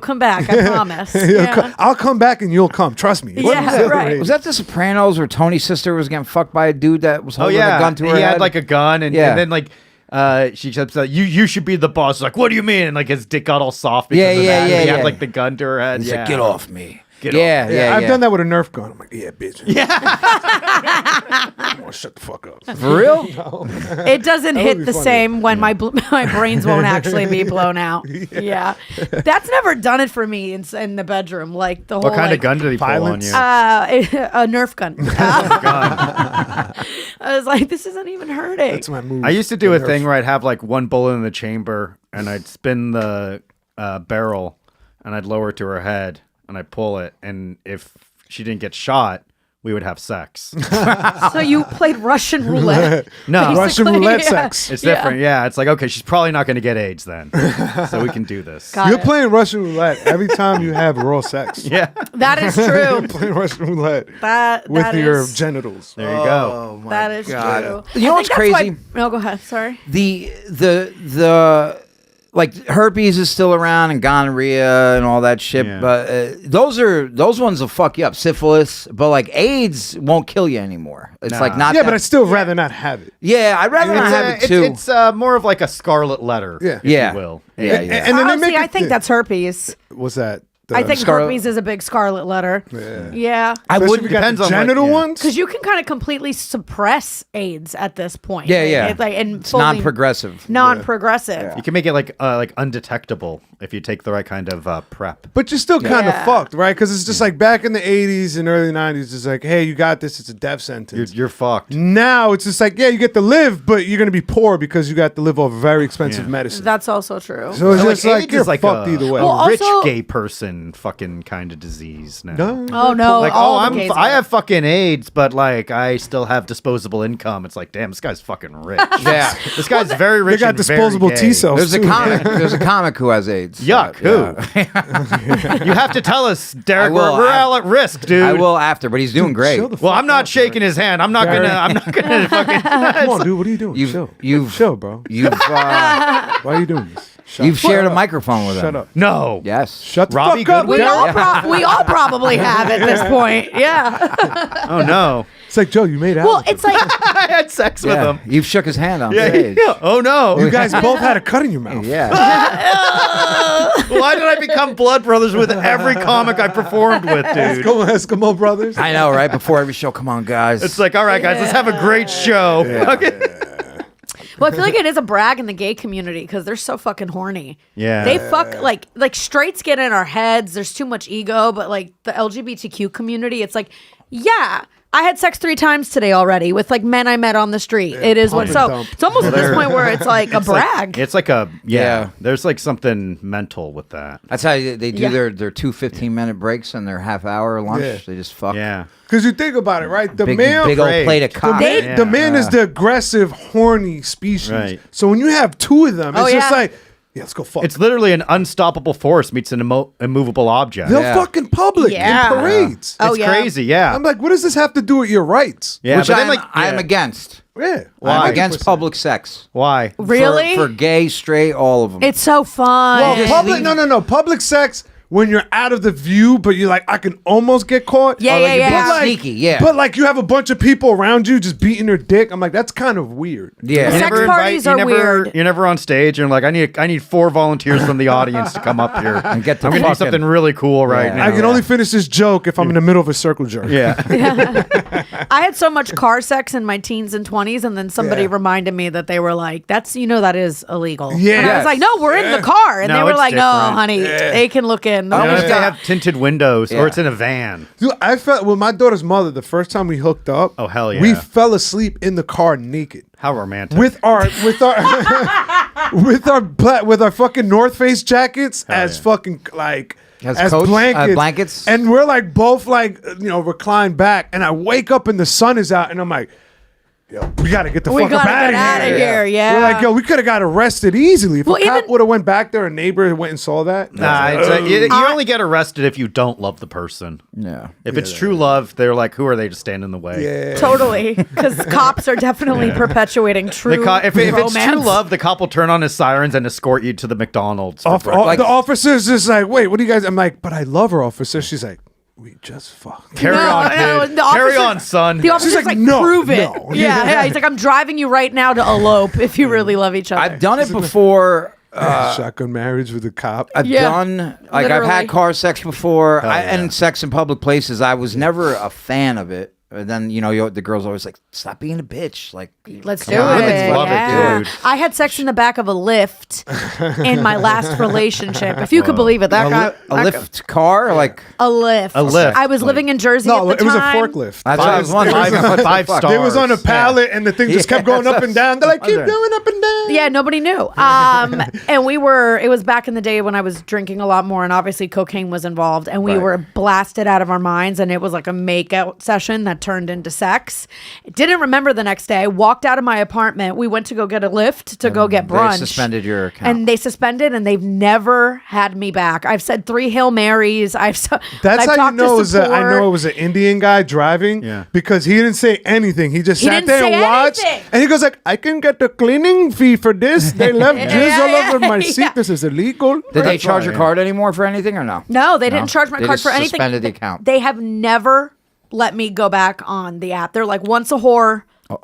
promise. Yeah. I'll come back and you'll come. Trust me. Yeah, right. Was that The Sopranos where Tony's sister was getting fucked by a dude that was Oh holding yeah, a gun to her he head? had like a gun, and, Yeah. and then like she kept saying, "You should be the boss." Like, what do you mean? And like his dick got all soft because Yeah, of yeah, that. and yeah, he yeah. had like the gun to her head. He's yeah. like, get off me. Get yeah, off. yeah, I've done that with a Nerf gun. I'm like, yeah, bitch. Yeah. Oh, shut the fuck up. For real? It doesn't would hit be the funny. same when my brains won't actually be blown out. Yeah. That's never done it for me in the bedroom. Like the What whole kind like, of gun did he pull on violence? you? a Nerf gun. I was like, this isn't even hurting. That's my move. I used to do a Nerf. thing where I'd have like one bullet in the chamber, and I'd spin the barrel, and I'd lower it to her head, and I'd pull it, and if she didn't get shot, we would have sex. So you played Russian roulette. No, Russian basically, roulette yeah. sex. it's different. Yeah, it's like, okay, she's probably not going to get AIDS then, so we can do this. Got You're it. playing Russian roulette every time you have raw sex. Yeah, That is true. Playing Russian roulette That with your is- genitals. there you go. that is true. You know I what's think that's crazy? No, go ahead. Sorry. The like herpes is still around and gonorrhea and all that shit, Yeah. but those ones will fuck you up. Syphilis, but like AIDS won't kill you anymore. It's Nah. like not. Yeah, that- but I'd still rather not have it. yeah, I'd rather not have it too. It's more of like a scarlet letter, if Yeah. you will. Yeah, yeah. And then they Honestly, make I it- think that's herpes. What's that? I think Scarlet- herpes is a big scarlet letter. Yeah. I Especially wouldn't. if you got depends the on, like, genital yeah. ones. Because you can kind of completely suppress AIDS at this point. Yeah, yeah. It's like, and It's fully non-progressive. Non-progressive. You can make it like undetectable if you take the right kind of prep. But you're still kind of Yeah. fucked, right? Because it's just like back in the 80s and early 90s, it's like, hey, you got this, it's a death sentence. You're fucked. Now it's just like, yeah, you get to live, but you're going to be poor because you got to live off very expensive Yeah. medicine. That's also true. So it's So, just like, AIDS you're is like fucked a, either way. a Well, rich also- gay person fucking kind of disease now. No. Oh no! Like, all oh, the gays I are. have fucking AIDS, but like I still have disposable income. It's like, damn, this guy's fucking rich. Yeah. This guy's very They rich. got and disposable very T gay. cells. There's a too. comic. There's a comic who has AIDS. Yuck. Yeah. You have to tell us, Derek. I will. We're all at risk, dude. I will after, but he's doing great. Chill the Well, fuck I'm not out, shaking his hand. I'm not gonna. I'm not gonna fucking. Come on, dude. What are you doing? You've Chill, bro. You've Why are you doing this? you've shared a microphone with him. Shut up. No. Yes. Shut the Robbie fuck up. Goodwin? Derek. We all probably have at this point. Yeah. Oh no. It's like, Joe, you made out. Well, with him. it's like I had sex with Yeah. him. You've shook his hand on Yeah. stage. Oh no. You guys both had a cut in your mouth. Yeah. Why did I become blood brothers with every comic I performed with, dude? Go Eskimo Brothers. I know, right? Before every show, come on, guys. It's like, all right, guys, let's have a great show. Okay. Well, I feel like it is a brag in the gay community because they're so fucking horny. Yeah. They fuck like straights get in our heads. There's too much ego, but like the LGBTQ community, it's like, yeah, I had sex 3 times today already with like men I met on the street. It is what. So dump. it's almost at this point where it's like a brag. It's like a Yeah. There's like something mental with that. That's how they do Yeah. their 2 15-minute breaks and their half-hour lunch. Yeah. They just fuck. Yeah. Because you think about it, right? The Big, male, big old Great. plate of cock. They- the man is the aggressive, horny species. Right. So when you have 2 of them, it's just yeah. like, yeah, let's go fuck. It's literally an unstoppable force meets an immovable object. They'll Yeah. fuck in public Yeah. in parades. Oh, It's yeah. crazy, yeah. I'm like, what does this have to do with your rights? Yeah, Which but then I am against. Yeah. I'm against public sex. Why? Really? For gay, straight, all of them. It's so fun. Well, public, leave- no. Public sex, when you're out of the view, but you're like, I can almost get caught. Yeah, Oh, like yeah, you're yeah. being But like, sneaky, yeah. But like you have a bunch of people around you just beating their dick. I'm like, that's kind of weird. yeah. Sex parties are weird. You're never on stage and like, I need 4 volunteers from the audience to come up here. And get the I'm gonna do fucking- something really cool right Yeah. now. I can only finish this joke if I'm in the middle of a circle jerk. Yeah. I had so much car sex in my teens and 20s, and then somebody Yeah. reminded me that they were like, "That's that is illegal." Yeah. and I was like, "No, we're in the car," and No, they were it's like, "No, different. honey, they can look in." You know, almost if they got- have tinted windows Yeah. or it's in a van. Dude, I felt with my daughter's mother the first time we hooked up. Oh, hell yeah. We fell asleep in the car naked. How romantic. With our with our fucking North Face jackets as yeah. fucking like As coats? Blankets? and we're like both like reclined back, and I wake up and the sun is out, and I'm like, yo, we gotta get the We fuck up gotta out get of outta here. here, yeah. We're like, yo, we could have got arrested easily if Well, a cop even- would have went back there. A neighbor went and saw that. Nah, it's you only get arrested if you don't love the person. Yeah. If it's true love, they're like, who are they to stand in the way? Yeah. Totally, because cops are definitely perpetuating true If it's romance. true love, the cop will turn on his sirens and escort you to the McDonald's. for breakfast. Like- the officer's just like, wait, what do you guys? I'm like, but I love her, officer. She's like, we just fucked. Carry on, kid. the Carry officer- on, son. The officer's like, like, "No, prove it. no." Yeah, he's like, I'm driving you right now to elope if you really love each other. I've done it before. Shotgun marriage with a cop. I've Yeah, done like I've literally. had car sex before, yeah. and sex in public places. I was never a fan of it. And then the girl's always like, "Stop being a bitch!" Like, Let's come do on. it. Women love it, Yeah. dude. I had sex in the back of a lift in my last relationship. If you could believe it, that A, guy, li- a lift car, like a lift. A lift. I was living in Jersey No, at the it was a time. forklift. that's what I was wondering. What the Five fuck? stars. They was on a pallet and the thing just kept going up and down. They're like, keep Wondering. going up and down. Yeah, nobody knew. And it was back in the day when I was drinking a lot more, and obviously cocaine was involved, and we were blasted out of our minds, and it was like a make-out session that turned into sex. Didn't remember the next day. Walked out of my apartment. We went to go get a lift to go get brunch. They suspended your account. And they suspended, and they've never had me back. I've said 3 Hail Marys. That's I've how you talked to know I support. know it was an Indian guy driving. Yeah. Because he didn't say anything. He just He sat didn't there and say watched. anything. And he goes like, I can get a cleaning fee for this. They left jizz all yeah, over my yeah. seat. This is illegal. Did they That's charge why, your yeah. card anymore for anything or no? No, they didn't charge my They card just for anything. suspended the account. They have never let me go back on the app. They're like, once a whore,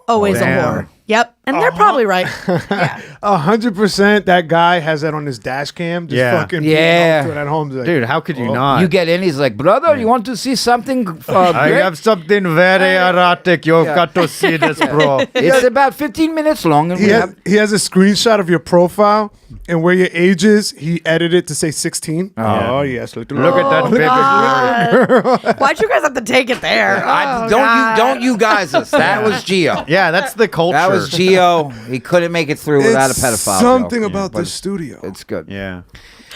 always a damn. whore. Yep. And they're probably right. Yeah. 100% that guy has that on his dash cam. Just Yeah. fucking Yeah. to it at home. Like, Dude, how could you not? You get in, he's like, "Brother, you want to see something I great? have something very erotic. You've got to see this, bro. It's about 15 minutes long." And he has a screenshot of your profile, and where your age is, he edited to say 16. Oh, yes. Look Look at that baby. God. Why'd you guys have to take it there? Oh, God. don't you guys us. That was Geo. Yeah, that's the culture. That was Geo. He couldn't make it through without a It's pedophile. something joke. about But the studio. It's good. Yeah.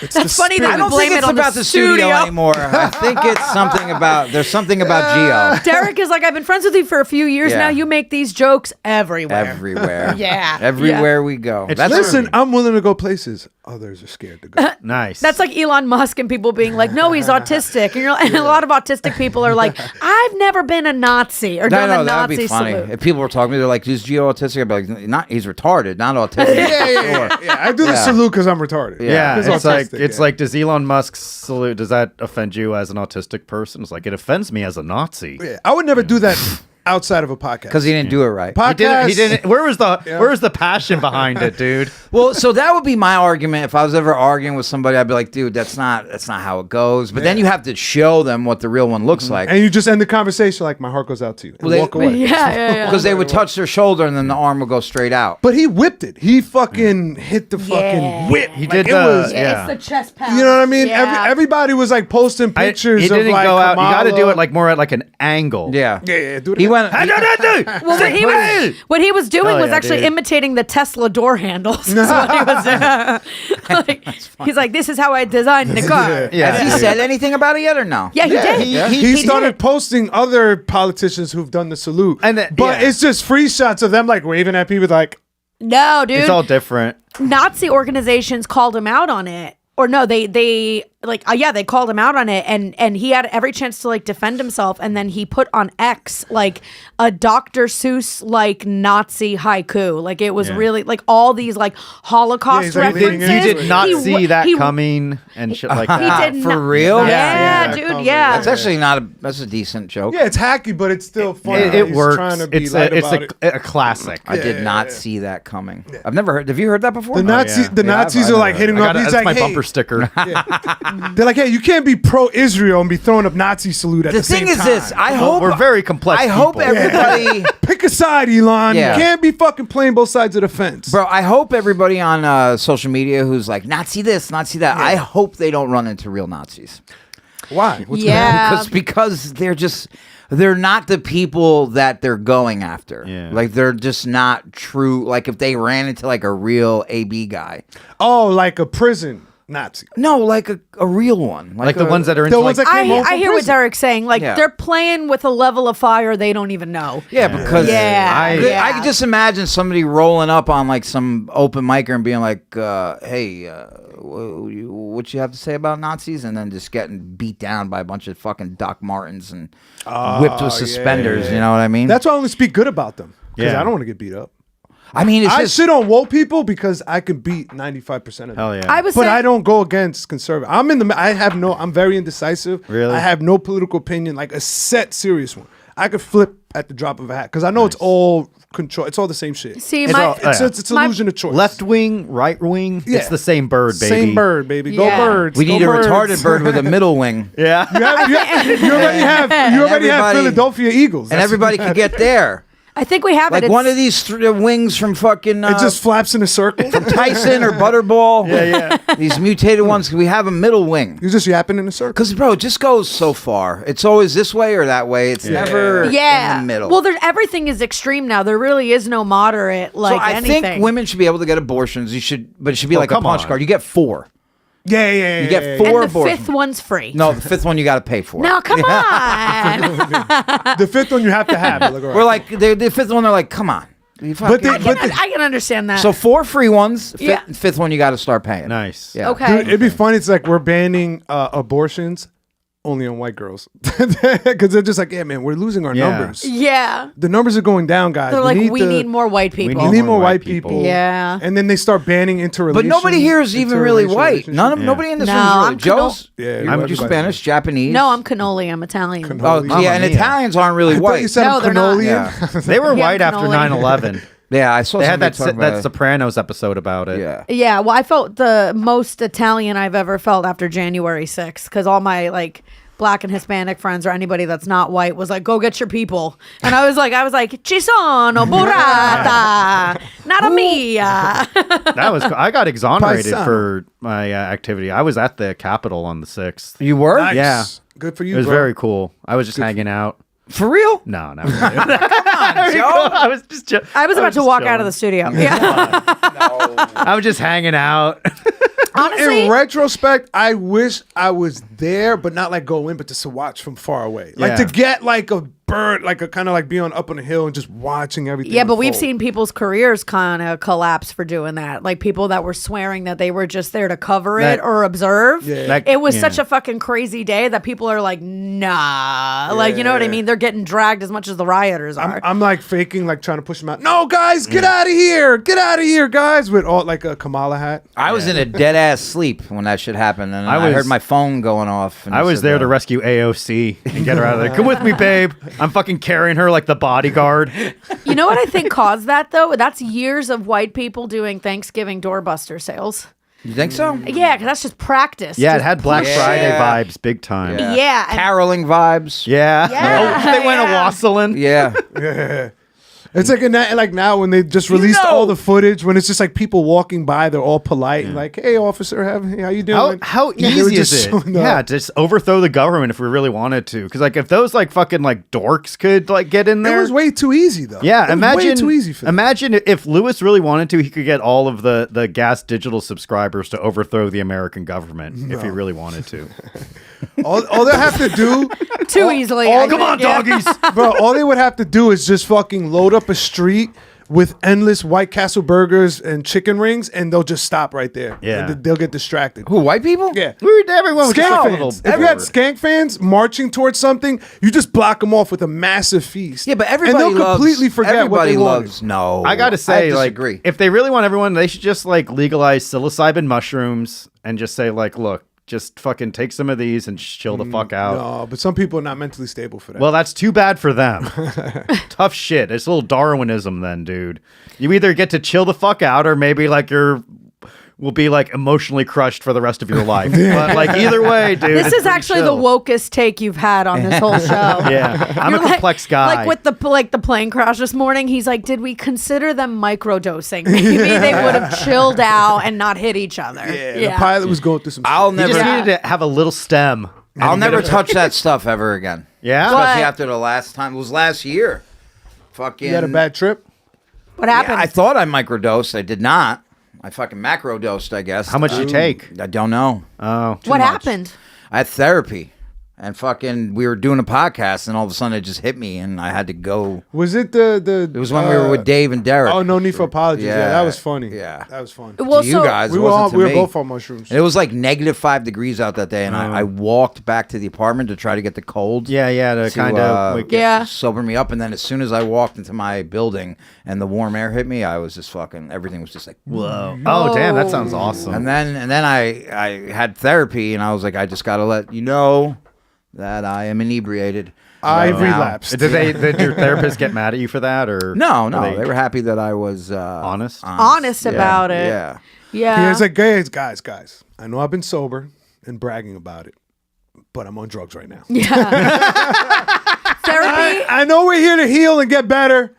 It's That's funny that I we don't blame think it it's on about the studio anymore. I think it's something about there's something about Geo Derek is like, I've been friends with you for a few years Yeah. now. You make these jokes everywhere. everywhere. Yeah. everywhere we go. It's Listen, I'm willing to go places others are scared to go. Nice. That's like Elon Musk and people being like, no, he's autistic. And, and a lot of autistic people are like, I've never been a Nazi or done a that would Nazi be funny. salute. If people were talking to me, they're like, "Is Geo autistic?" I'd be like, "Not. He's retarded, not autistic." yeah. I do the Yeah. salute because I'm retarded. yeah, He's it's like autistic, it's yeah. like, does Elon Musk's salute, does that offend you as an autistic person? It's like, it offends me as a Nazi. Yeah, I would never do that. outside of a podcast. Because he didn't do it right. He didn't. Where was the passion behind it, dude? Well, so that would be my argument. If I was ever arguing with somebody, I'd be like, dude, that's not how it goes. But then you have to show them what the real one looks like. And you just end the conversation like, my heart goes out to you. And walk away. Yeah. Because they would touch their shoulder and then the arm would go straight out. But he whipped it. He fucking hit the fucking whip. He Like, did it was, It's the chest pound. you know what I mean? Yeah. Everybody was like posting pictures He of didn't like go out. You got to Kamala. do it like more at like an angle. Yeah. Yeah, do it He again. went. Well, what he was doing Hell was yeah, actually dude. imitating the Tesla door handles. is what he was doing. Like, he's like, this is how I designed the car. Yeah. Has he said anything about it yet or no? Yeah, he did. He started did. posting other politicians who've done the salute. But it's just free shots of them like waving at people like, No, dude. It's all different. Nazi organizations called him out on it. Or no, they called him out on it, and he had every chance to like defend himself, and then he put on X like a Dr. Seuss like Nazi haiku, like it was really like all these like Holocaust he's, like, references. leaning into You did not He see w- that he- coming and shit like He that. did For not- real? Yeah, dude. Yeah. That's actually that's a decent joke. yeah, it's hacky, but it's still funny. It He's works. Trying to be It's light about it. a classic. I did not see that coming. I've never heard. Have you heard that before? The Nazis I've are like heard hitting I him got up. He's that's like, my hey. bumper sticker. They're like, hey, you can't be pro-Israel and be throwing up Nazi salute at the The same thing time. is this. I hope We're very complex. I hope people. everybody. Pick a side, Elon. Yeah. You can't be fucking playing both sides of the fence. Bro, I hope everybody on social media who's like Nazi this, Nazi that. I hope they don't run into real Nazis. Why? What's Yeah. Because they're not the people that they're going after. Yeah. Like they're just not true. Like if they ran into like a real AB guy. Oh, like a prison Nazi. No, like a real one. Like the ones that are into The ones like that came home I from hear what prison. Derek's saying. Like Yeah. they're playing with a level of fire they don't even know. Yeah, because I could just imagine somebody rolling up on like some open micer and being like, "Hey, what you have to say about Nazis?" And then just getting beat down by a bunch of fucking Doc Martens and whipped with suspenders. You know what I mean? That's why I only speak good about them. Because Yeah. I don't want to get beat up. I mean, it's I just shit on woke people because I can beat 95% of them. hell yeah. I was But saying, I don't go against conservative. I'm very indecisive. Really? I have no political opinion, like a set serious one. I could flip at the drop of a hat because I know it's all control. It's all the same shit. see, It's my all- It's my- illusion of choice. Left wing, right wing. Yeah. It's the same bird, baby. Same bird, baby. Go Yeah. birds. we need Go a birds. retarded bird with a middle wing, Yeah. You already have everybody- Philadelphia Eagles. and everybody could get there. I think we have Like it. one of these wings from fucking It just flaps in a circle. Tyson or Butterball. Yeah. These mutated ones. We have a middle wing. You're just yapping in a circle. Because, bro, it just goes so far. It's always this way or that way. It's never in the middle. Well, everything is extreme now. There really is no moderate like so I anything. think women should be able to get abortions. But it should be like a come punch on. card. You get 4. Yeah. You get 4 and the abortions. 5th one's free. No, the 5th one you got to pay for. No, come on. The 5th one you have to have. Like, all right. We're like the 5th one. They're like, come on. You fucking- I can understand that. so 4 free ones. Yeah. 5th one you got to start paying. Nice. Yeah. okay. Dude, it'd be funny. It's like we're banning abortions only on white girls because they're just like, yeah, man, we're losing our Yeah. numbers. yeah. The numbers are going down, guys. They're like, we to- need more white people. We need more white people. Yeah. And then they start banning interrelations. But nobody here is even really white. Nobody in this No, room is really. I'm Joe's. Yeah, you everybody's Spanish, white. Japanese. No, I'm cannoli. I'm Italian. Oh, Mamma yeah, and mia. Italians aren't really I thought white. you said No, I'm they're not. Canolian. They were Yeah, white after cannoli. 9/11. Yeah, I saw They had somebody that talk about it. Sopranos episode about it. Yeah. Yeah, well, I felt the most Italian I've ever felt after January 6th because all my like Black and Hispanic friends or anybody that's not white was like, "Go get your people," and I was like, "Ci sono burrata, not mia." That was. I got exonerated Paisano. for my activity. I was at the Capitol on the 6th. You were? Nice. Yeah. Good for you, It was bro. very cool. I was just hanging out. For real? No, not really. I was just. I was about to just walk out of the chilling. studio. Yeah, I was just hanging out. honestly, In retrospect, I wish I was there, but not like go in, but just to watch from far away. Like Yeah. to get like a bird, like a kind of like be up on a hill and just watching everything. yeah, but we've unfold. seen people's careers kind of collapse for doing that. Like people that were swearing that they were just there to cover it That- or observe. Yeah. That- It was yeah. such a fucking crazy day that people are like, nah. Like, you know what I Yeah. mean? They're getting dragged as much as the rioters are. I'm like faking, like trying to push them out. No, guys, get out of here! Get out of here, guys! With all like a Kamala hat. I was in a dead ass sleep when that shit happened, and I was- heard my phone going off. And I it was said, there to rescue AOC and get her out of there. Come with me, babe. I'm fucking carrying her like the bodyguard. You know what I think caused that though? That's years of white people doing Thanksgiving doorbuster sales. You think so? Yeah, because that's just practice. Yeah, it Just had Black push Friday it. vibes big time. Yeah. and- Caroling vibes. Yeah. Yeah. Oh, they went a Yeah. wassailing. Yeah. It's like now when they just released all the footage, when it's just like people walking by, they're all polite and like, "Hey, officer, how you doing?" How Yeah, they were easy is just it? showing Yeah, up. just overthrow the government if we really wanted to. Because like if those like fucking like dorks could like get in It there, was way too easy though. yeah. It was Imagine way too easy for them. Imagine if Lewis really wanted to, he could get all of the gas digital subscribers to overthrow the American government if he really wanted to. All they have to do, Too easily. all- I Come on, think, yeah. doggies. bro, all they would have to do is just fucking load up a street with endless White Castle burgers and chicken rings, and they'll just stop right there. Yeah. And they'll get distracted. Who, white people? Yeah. Everyone was just Skank a little fans. If you had bored. skank fans marching towards something, you just block them off with a massive feast. Yeah, but everybody and they'll loves, completely forget everybody what they loves. No, I gotta say, like, disagree. if they really want everyone, they should just like legalize psilocybin mushrooms and just say, like, look, just fucking take some of these and chill the fuck out. No, but some people are not mentally stable for that. Well, that's too bad for them. Tough shit. It's a little Darwinism then, dude. You either get to chill the fuck out or maybe like will be like emotionally crushed for the rest of your life. But like either way, dude. This it's is pretty actually chill. the wokest take you've had on this whole show. Yeah. I'm You're a complex guy. Like with the plane crash this morning, he's like, did we consider them microdosing? Maybe they would have chilled out and not hit each other. the pilot was going through some I'll shit. you never, just needed to have a little stem. I'll never touch that stuff ever again. Yeah? Especially What? after the last time. It was last year. Fucking. You had a bad trip? What happened? Yeah, I thought I microdosed. I did not. I fucking macrodosed, I guess. How much did you take? I don't know. Oh. what much. happened? I had therapy. And fucking, we were doing a podcast, and all of a sudden it just hit me, and I had to go. Was it the It was when we were with Dave and Derek. Oh, no need for apologies. Yeah, Yeah. that was funny. Yeah. That was fun. Well, To you so guys, We it were wasn't to we were me. both on mushrooms. And it was like -5 degrees out that day, and I walked back to the apartment to try to get the cold. Yeah, to kind of Yeah. sober me up. And then as soon as I walked into my building and the warm air hit me, I was just fucking, everything was just like, Whoa. Oh, damn, that sounds awesome. And then I had therapy, and I was like, I just got to let you know that I am inebriated. I right now. relapsed. Did your therapist get mad at you for that, or No, Are they were happy that I was honest? honest Yeah, about it. Yeah. Yeah. He was like, guys, I know I've been sober and bragging about it, but I'm on drugs right now. Therapy, I know we're here to heal and get better,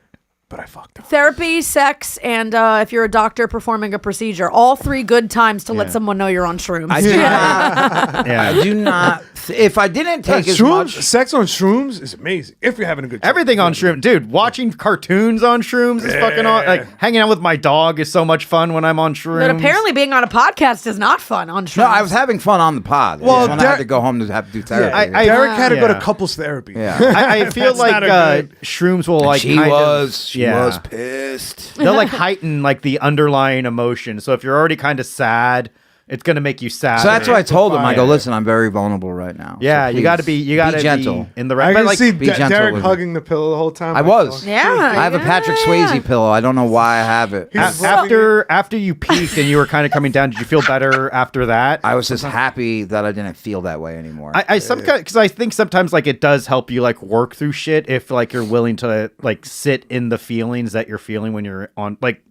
but I fucked up. therapy, sex, and if you're a doctor performing a procedure, all three good times to let someone know you're on shrooms. I do not. I do not. If I didn't take as Shrooms, much. sex on shrooms is amazing if you're having a good time. Everything on shrooms, dude. Watching cartoons on shrooms is fucking on. Like hanging out with my dog is so much fun when I'm on shrooms. But apparently being on a podcast is not fun on shrooms. No, I was having fun on the pod. Well, Well, when I had Derek- to go home to have to do therapy. Derek had to go to Yeah. couples therapy. Yeah. I feel That's like not a good- shrooms will like she kind was of, pissed. They'll like heighten like the underlying emotion. So if you're already kind of sad, it's gonna make you sad. So that's what I told him. I go, Yeah. listen, I'm very vulnerable right now. Yeah, So you got to please be gentle. in the I right. can But like, see be gentle Derek with me. hugging the pillow the whole time. I was. Yeah. I have a Patrick Swayze pillow. I don't know why I have it. He's- after you peaked and you were kind of coming down, did you feel better after that? I was just happy that I didn't feel that way anymore. I because I think sometimes like it does help you like work through shit if like you're willing to like sit in the feelings that you're feeling when you're on like.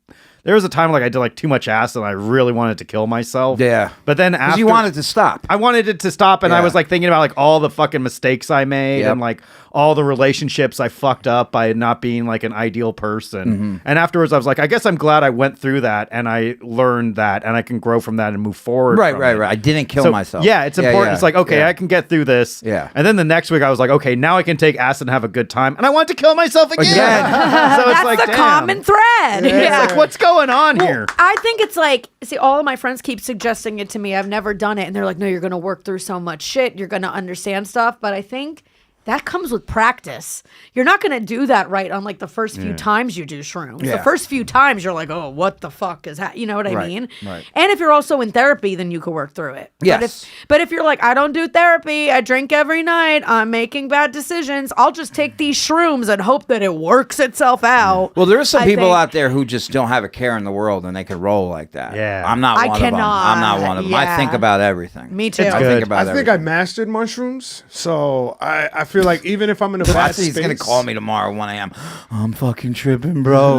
There was a time like I did like too much acid and I really wanted to kill myself. Yeah. But then Because after you wanted to stop. I wanted it to stop, and I Yeah. was like thinking about like all the fucking mistakes I made Yep. and like all the relationships I fucked up by not being like an ideal person. Mm-hmm. And afterwards, I was like, I guess I'm glad I went through that and I learned that, and I can grow from that and move forward. Right, from right, it. right. I didn't kill So, myself. Yeah, it's important. It's like, okay, yeah. I can get through this. Yeah. And then the next week, I was like, okay, now I can take acid and have a good time, and I want to kill myself again. Again. So it's That's like, the damn. common thread. It's Yeah. like, what's going on here? I think it's like, see, all of my friends keep suggesting it to me. I've never done it. And they're like, no, you're going to work through so much shit. You're going to understand stuff. But I think that comes with practice. You're not going to do that right on like the first few times you do shrooms. Yeah. The first few times you're like, oh, what the fuck is that? You know what I Right, mean? right. And if you're also in therapy, then you could work through it. Yes. But if you're like, I don't do therapy, I drink every night, I'm making bad decisions, I'll just take these shrooms and hope that it works itself out. Well, there are some I people think- out there who just don't have a care in the world and they can roll like that. Yeah. I'm not I one of them. cannot. I'm not one of them. I Yeah. think about everything. Me too. It's I good. think about I think everything. I mastered mushrooms, so I feel like even if I'm in a bad Watch, space, he's gonna call me tomorrow 1 a.m. I'm fucking tripping, bro.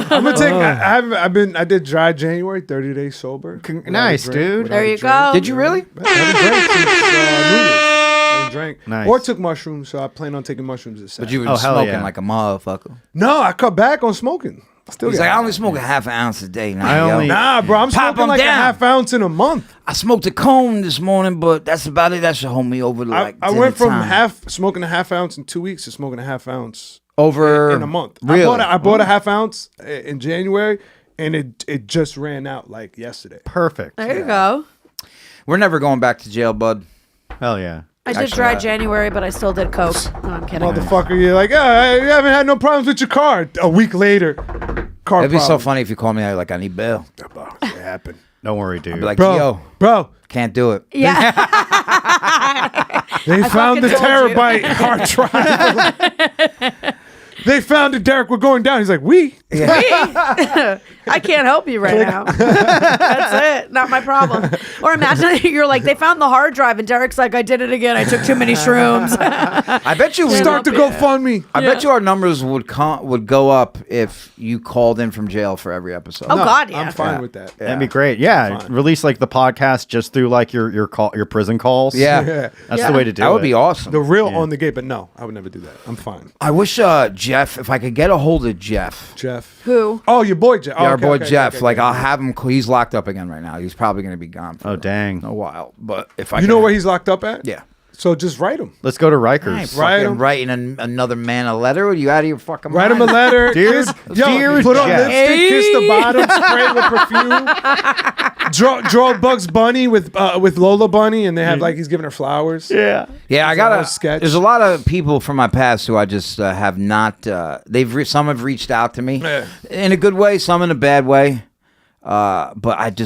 I'm gonna take. I did dry January, 30 days sober. Nice, dude. There you go. Did you really? I haven't drank since New Year's. I haven't drank. Nice. Or took mushrooms, so I plan on taking mushrooms this But Saturday. you were Oh, hell smoking yeah. like a motherfucker. No, I cut back on smoking. Still He's got like, I it. only smoke a half an ounce a day now. I yo. only- Nah, bro, I'm Pop smoking 'em like down. a half ounce in a month. I smoked a cone this morning, but that's about it. That should hold me over to like I dinner went from time. smoking a half ounce in 2 weeks to smoking a half ounce over in a month. Really? I bought a half ounce in January, and it just ran out like yesterday. Perfect. There you go. We're never going back to jail, bud. Hell yeah. I did Actually, dry January, but I still did coke. No, I'm kidding. Motherfucker, you're like, oh, you haven't had no problems with your car. A week later, car It'd be so problem. funny if you call me like I need bail. It happened. Don't worry, dude. I'd be like, Bro, yo, can't do it. Yeah. they found the fucking told you. terabyte hard drive. They found it, Derek. We're going down. He's like, we. I can't help you right now. That's it. Not my problem. Or imagine you're like, they found the hard drive, and Derek's like, I did it again. I took too many shrooms. I bet you Start to GoFundMe. I bet you our numbers would go up if you called in from jail for every episode. Oh, God, yeah. I'm fine with that. That'd be great. Yeah, Fine. release like the podcast just through like your prison calls. Yeah. Yeah. That's the way to do it. That would be awesome. The real on the gate, but no, I would never do that. I'm fine. I wish Jeff, if I could get a hold of Jeff. Jeff. Who? Oh, your boy Jeff. Yeah, Oh, our okay, boy okay, Jeff. okay, like, okay. I'll have him. He's locked up again right now. He's probably going to be gone for Oh, dang. a while. But if I You know where he's locked up at? Yeah. So just write him. Let's go to I Rikers. ain't Write fucking him. writing another man a letter. Are you out of your fucking Write him a mind? letter. Dear- Yo, dear put on Jeff. lipstick, kiss the bottom, spray it with perfume. Draw Bugs Bunny with Lola Bunny, and they have like he's giving her flowers. Yeah. Yeah, I a got whole sketch. There's a lot of people from my past who I just have not. Some have reached out to me Yeah. in a good way, some in a bad way. But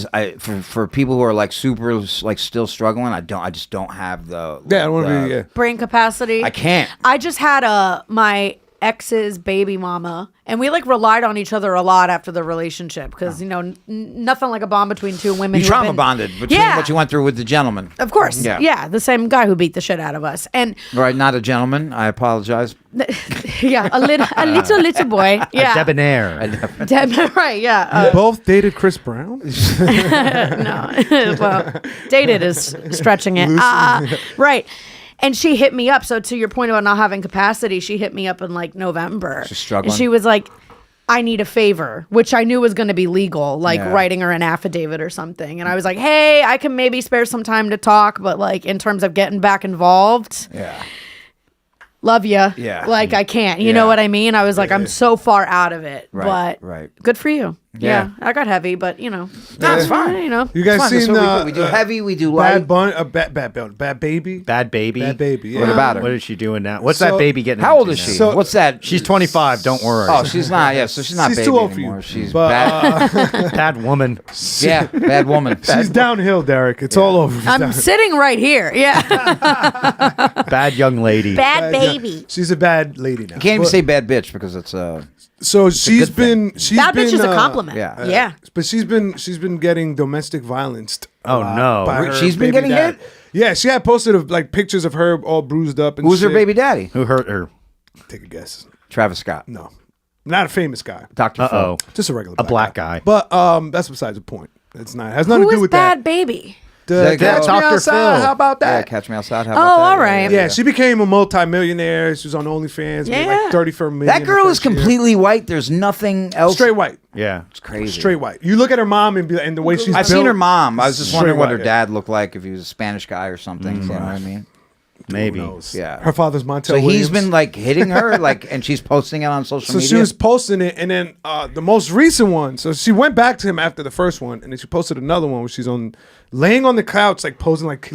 for people who are like super like still struggling, I just don't have the. Yeah, I don't want to be. Yeah. Brain capacity. I can't. I just had my ex's baby mama, and we like relied on each other a lot after the relationship because nothing like a bond between two women. You who have trauma been- bonded between Yeah. what you went through with the gentleman. Of course, Yeah. yeah, the same guy who beat the shit out of us, and Right, not a gentleman. I apologize. yeah, a little boy, yeah, Debonair. right, yeah, Both dated Chris Brown. no, well, dated is stretching it, right. And she hit me up. So to your point about not having capacity, she hit me up in like November. She's struggling. And she was like, I need a favor, which I knew was going to be legal, like Yeah. writing her an affidavit or something. And I was like, hey, I can maybe spare some time to talk, but like in terms of getting back involved, Yeah. love ya. Yeah. Like I can't, you Yeah. know what I mean? I was like, I'm so far out of it, Right, but right. good for you. Yeah. Yeah. I got heavy, but That's fine. You know, You guys Fine, that's seen what we do heavy, we do light. Bad Bunny, bad baby, Bad baby. bad baby. Yeah. What about her? What is she doing now? What's So- that baby getting How old into is she? now? So- What's that? She's 25. Don't worry. Oh, she's not. Yeah, so she's not She's baby too old for anymore. you. She's But, bad. Bad woman. Yeah, bad woman. She's downhill, Derek. It's all over. I'm sitting right here. Yeah. Bad young lady. Bad baby. She's a bad lady now. You can't even But- say bad bitch because it's So she's good thing. been. She's Bad been, bitch is a uh, compliment. yeah. Yeah. But she's been getting domestic violence. Oh, no. She's been getting hit? Yeah, she had posted like pictures of her all bruised up. And who's her shit. baby daddy? Who hurt her? Take a guess. Travis Scott. No, not a famous guy. Dr. Uh-oh. Phil. Just a regular. A black guy. But that's besides the point. It's not. It has nothing Who to do is with bad that. baby? That Catch me girl- Dr. outside. Phil. How about Yeah, that? catch me outside. How Oh, about that? all right. Yeah, she became a multimillionaire. She was on OnlyFans. Made Yeah. like 34 million. That the girl is first year. completely white. There's nothing else. straight white. Yeah. It's crazy. Straight white. You look at her mom and the way she's I've built, seen her mom. I was just straight wondering what white, her yeah. dad looked like if he was a Spanish guy or something. You know what I mean? Maybe. Who knows? Yeah. Her father's Montel So Williams. he's been like hitting her, like, and she's posting it on social So media. she was posting it, and then the most recent one. So she went back to him after the first one, and then she posted another one where she's laying on the couch, like posing like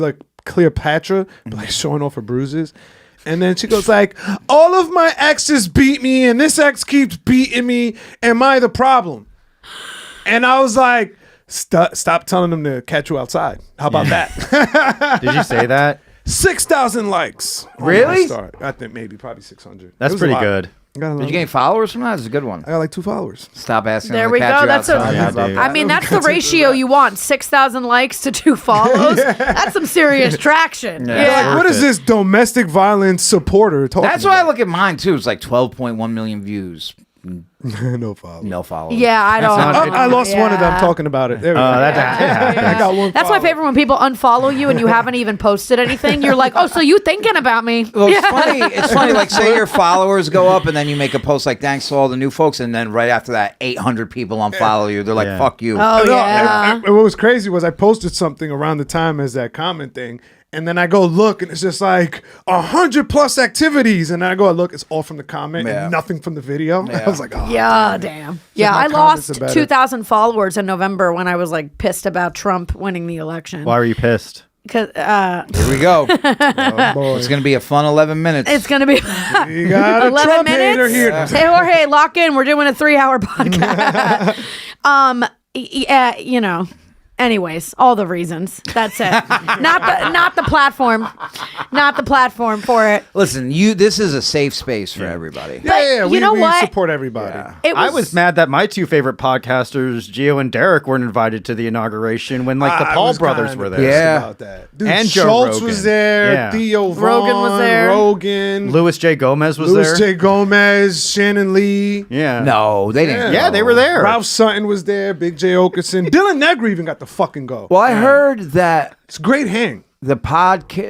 Cleopatra, but like showing off her bruises. And then she goes like, "All of my exes beat me, and this ex keeps beating me. Am I the problem?" And I was like, "Stop telling them to catch you outside. How about that?" Did you say that? 6,000 likes. on Really? my start. I think maybe probably 600. That's It was a pretty lot. good. I got a lot Did you of- get any followers from that? That's a good one. I got like 2 followers. Stop asking. There them to we catch go. you That's outside. Yeah, a. dude. I mean, that's the ratio you want. 6,000 likes to 2 follows. That's some serious traction. Yeah. Yeah. Like, what is this domestic violence supporter talking That's why I about? look at mine too. It's like 12.1 million views. No followers. No followers. Yeah, I don't. not- I lost one of them Yeah. talking about it. There we go. I got one. That's my follower. favorite when people unfollow you and you haven't even posted anything. You're like, oh, so you thinking about me? Well, it's funny. It's funny. Like, say your followers go up, and then you make a post like, "Thanks to all the new folks," and then right after that, 800 people unfollow you. They're like, Yeah. "Fuck you." Oh, No, yeah. and what was crazy was I posted something around the time as that comment thing, and then I go look, and it's just like 100+ activities, and I go look, it's all from the comment Yeah. and nothing from the video. Yeah. I was like, oh. Yeah, damn. Yeah, my I comments lost are better. 2,000 followers in November when I was like pissed about Trump winning the election. Why were you pissed? Because Here we go. Oh, boy. It's gonna be a fun 11 minutes. it's gonna be You got a 11 Trump hater minutes. here. Hey, Jorge, lock in. We're doing a 3-hour podcast. Yeah, you know. Anyways, all the reasons. That's it. not the platform. Not the platform for it. Listen, this is a safe space for everybody. Yeah, you know we what? support everybody. It I was mad that my 2 favorite podcasters, Geo and Derek, weren't invited to the inauguration when like the I Paul was brothers kinda were pissed there. Yeah. about that. Dude, And Joe Schultz Rogan. was there. Yeah. Theo Vaughn, Rogan was there. Rogan, Louis J. Gomez was Louis there. J. Gomez, Shannon Lee. Yeah. No, they didn't. Yeah, go. they were there. Ralph Sutton was there. Big J. Okerson. Dylan Negri even got to fucking go. Well, I heard that It's a great hang. the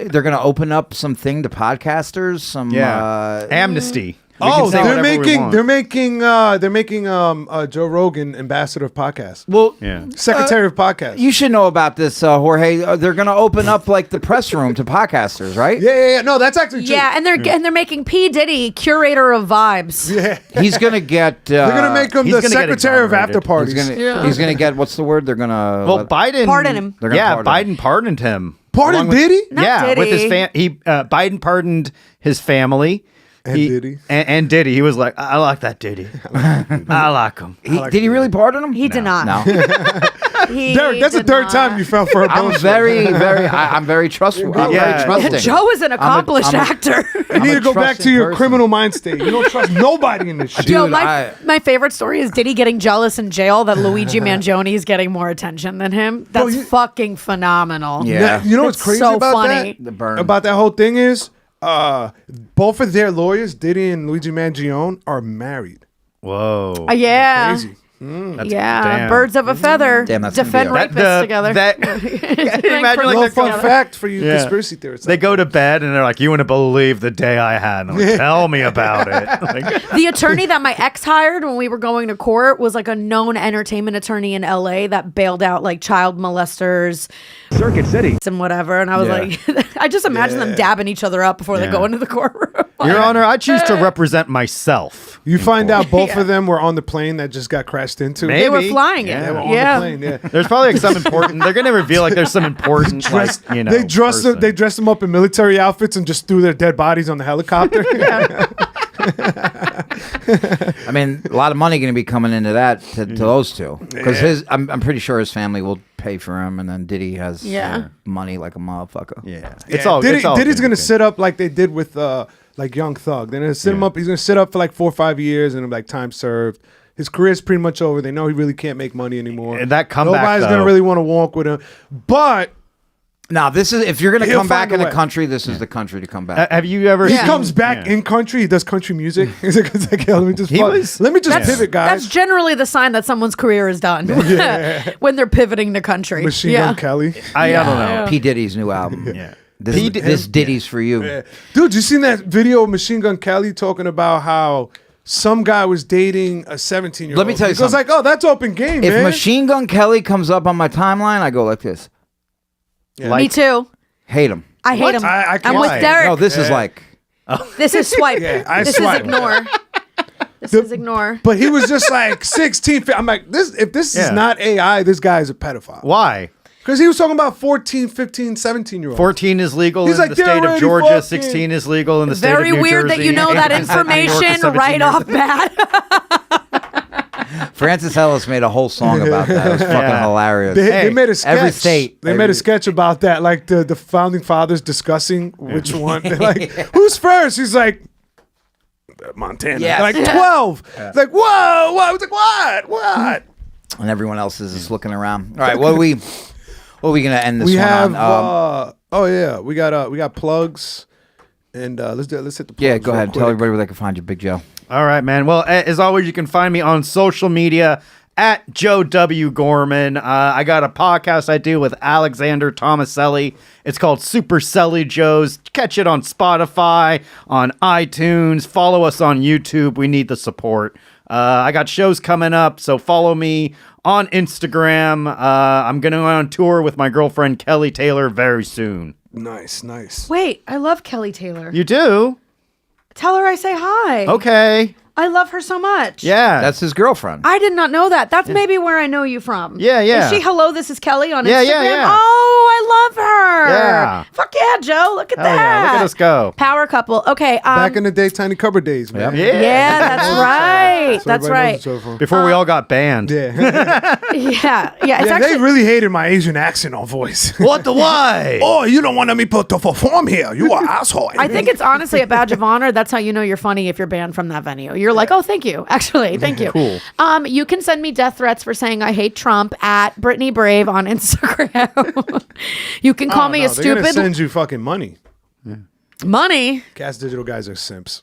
they're gonna open up something to podcasters. Some Yeah. Amnesty. We Oh, can say they're whatever we making want. they're making Joe Rogan ambassador of podcast. well, Yeah. Secretary of podcast. you should know about this, Jorge. They're gonna open up like the press room to podcasters, right? yeah. No, that's actually true. Yeah, and they're making P. Diddy curator of vibes. Yeah. He's gonna get. They're gonna make him he's the gonna get secretary of after exonerated. parties. He's gonna get. What's the word? They're gonna. Well, Biden Pardon him. They're gonna Yeah, pardon Biden pardoned him. Pardon Along with- Diddy? Not yeah, with his Diddy. Biden pardoned his family. And Diddy. And Diddy. He was like, I like that Diddy. I like him. Did he really pardon him? He did not. No. He Derek, that's the did third not. time you fell for a I'm bullshit. I'm very trustworthy. I'm Yeah. very trusting. Joe is an accomplished actor. You need I'm a to go back to trusting your person. criminal mind state. You don't trust nobody in this shit. Yo, Dude, my favorite story is Diddy getting jealous in jail that Luigi Mangione is getting more attention than him. That's fucking phenomenal. Yeah. Now, you know what's It's crazy so about funny. The burn. About that whole thing is, both of their lawyers, Diddy and Luigi Mangione, are married. Whoa. Yeah. Crazy. Yeah. damn. Birds of a feather. Damn, that's gonna Defend be a- rapists together. Imagine Little like fun fact for you Yeah. conspiracy theorists. they go to bed and they're like, you wouldn't believe the day I had. And I'm like, tell me about it. Like, The attorney that my ex hired when we were going to court was like a known entertainment attorney in LA that bailed out like child molesters, Circuit City. and whatever. And I was like, I just imagine them dabbing each other up before they go into the courtroom. Your Honor, I choose to represent myself. You find out both of them were on the plane that just got crashed into. Maybe. They were flying Yeah. it. They were on Yeah. the plane, yeah. There's probably like some important. They're gonna reveal like there's some important, like, you know. they dressed them, person. they dressed them up in military outfits and just threw their dead bodies on the helicopter. I mean, a lot of money going to be coming into that to those two because I'm pretty sure his family will pay for him, and then Diddy has money like a motherfucker. Yeah, it's all. Diddy, it's all Diddy's gonna good. sit up like they did with like Young Thug. They're gonna sit him up. He's gonna sit up for like 4 or 5 years and like time served. His career's pretty much over. They know he really can't make money anymore. And that comeback, nobody's gonna though- really want to walk with him. But Now, this is if you're going to He'll come back find a in the way. country, this is the country to come back. Have you ever? he seen- comes back Yeah. in country. He does country music. He's like, let me just, was- let me just That's- pivot, guys. That's generally the sign that someone's career is done when they're pivoting to country. Machine yeah. Gun Kelly. I don't know. P. Diddy's new album. Yeah. This Diddy's for you. Yeah. Dude, you seen that video of Machine Gun Kelly talking about how some guy was dating a 17-year-old? Let me tell you He goes something. like, oh, that's open game, If man. Machine Gun Kelly comes up on my timeline, I go like this. Me too. Hate him. I hate him. I I'm can't- with Why? Derek. No, this is like This is swipe. Yeah, I this swipe. is ignore. This is ignore. But he was just like 16. I'm like, if this is Yeah. not AI, this guy is a pedophile. Why? Because he was talking about 14, 15, 17-year-olds. 14 is legal He's in like, the "They're state of already Georgia. fucking-" 16 is legal in the state Very of New weird Jersey. that you know that 18 is in New York, information 17 right years. off bat. Francis Ellis made a whole song about that. It was fucking hilarious. They made a sketch. Every state. They made a sketch about that, like the founding fathers discussing which one. They're like, who's first? He's like, Montana. Yes. Like 12. It's like, whoa. I was like, what? And everyone else is just looking around. All right, what are we gonna end this We one have. on? We got plugs, and let's hit the plugs. Yeah, go real ahead. quick. Tell everybody where they can find you, Big Joe. All right, man. Well, as always, you can find me on social media at Joe W. Gorman. I got a podcast I do with Alexander Tomaselli. It's called Super Selly Joes. Catch it on Spotify, on iTunes. Follow us on YouTube. We need the support. I got shows coming up, so follow me on Instagram. I'm going to go on tour with my girlfriend, Kelly Taylor, very soon. Nice. Wait, I love Kelly Taylor. You do? Tell her I say hi. Okay. I love her so much. Yeah. That's his girlfriend. I did not know that. That's maybe where I know you from. Yeah. Is she hello, this is Kelly on Yeah, Instagram? yeah. Oh, I love her. Yeah. Fuck yeah, Joe. Look at Hell that. yeah, look at us go. Power couple. Okay. Back in the day, Tiny Cupboard days, man. Yeah. yeah, that's right. So That's everybody right. knows each other from. Before we all got banned. Yeah. Yeah. It's Yeah, actually they really hated my Asian accent on voice. What the why? Oh, you don't want me to perform here. You are asshole. I think it's honestly a badge of honor. That's how you know you're funny if you're banned from that venue. You're like, oh, thank you. Actually, thank you. Cool. You can send me death threats for saying I hate Trump at Brittany Brave on Instagram. You can call me a They're gonna stupid send you fucking money. money. Gas Digital guys are simps.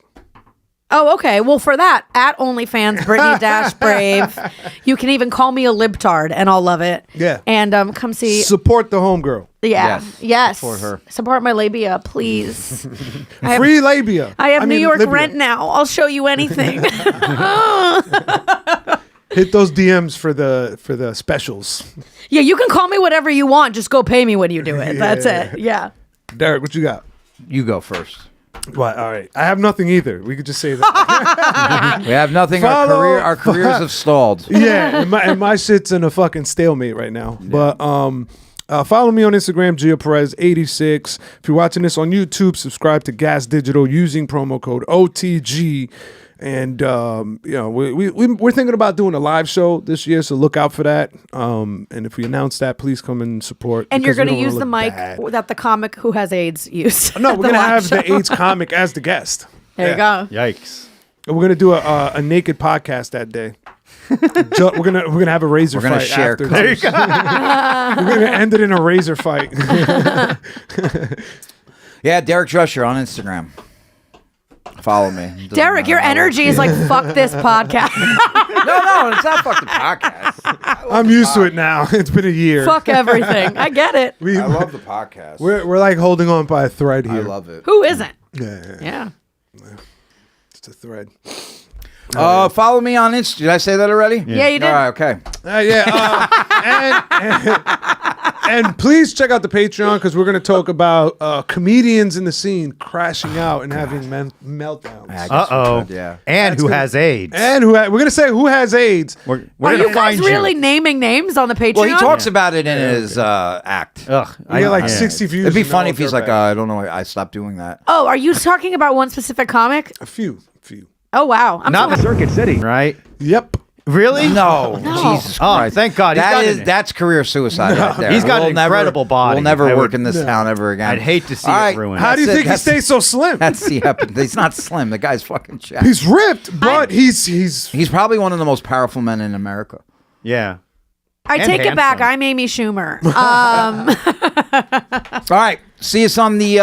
Oh, okay. Well, for that, at OnlyFans, Brittany-Brave. You can even call me a libtard, and I'll love it. Yeah. And come see. Support the homegirl. Yeah. Yes. Support her. Support my labia, please. Free labia. I have New York Libya. rent now. I'll show you anything. Hit those DMs for the specials. Yeah, you can call me whatever you want. Just go pay me when you do it. That's it. Yeah. Derek, what you got? You go first. What? All right. I have nothing either. We could just say that. We have nothing. Follow- Our careers have stalled. Yeah, and my shit's in a fucking stalemate right now. But follow me on Instagram, Geo Perez 86. If you're watching this on YouTube, subscribe to Gas Digital using promo code OTG. And we're thinking about doing a live show this year, so look out for that. And if we announce that, please come and support. And you're because going we to don't use the wanna mic look bad. that the comic who has AIDS used. No, at we're the gonna live have show. the AIDS comic as the guest. There you go. Yikes. And we're gonna do a naked podcast that day. We're gonna have a razor We're gonna fight share after. There you go. We're gonna end it in a razor fight. Yeah, Derek Drescher on Instagram. Follow me. Doesn't Derek, your matter. energy is like, fuck this podcast. No, it's not fucking podcast. I'm used to it now. It's been a year. Fuck everything. I get it. I love the podcast. We're like holding on by a thread I here. love it. Who isn't? Yeah, Yeah. it's a thread. Follow me on Insta. Did I say that already? Yeah, you did. All right, okay. And please check out the Patreon because we're gonna talk about comedians in the scene crashing out and having meltdowns. I guess we Uh-oh. could, yeah. And who has AIDS? And we're gonna say who has AIDS. We're Are going you to guys find really you. naming names on the Patreon? Well, he talks about it in his act. Ugh. I get like 60 views. It'd be and they're funny all if he's like, dirtbags. I don't know, I stopped doing that. Oh, are you talking about one specific comic? a few. Oh, wow. I'm Not so- Circuit City. Right? Yep. Really? No, Jesus Oh, Christ. thank God. That's career suicide right there. He's got We'll an incredible body. We'll never I work would- in this town ever again. I'd hate to see All it right, ruined. How do you That's it. think he That's- stays so slim? That's the epic. He's not slim. The guy's fucking jacked. He's ripped, but he's He's probably one of the most powerful men in America. Yeah. I And take it back. handsome. I'm Amy Schumer. All right, see us on the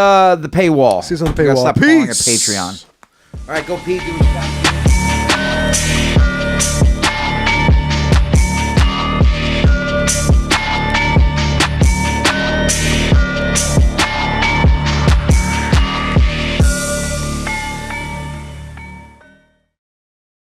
paywall. See us on the We gotta paywall. Stop calling it Peace. Patreon. All right, go Pete. Do what you got.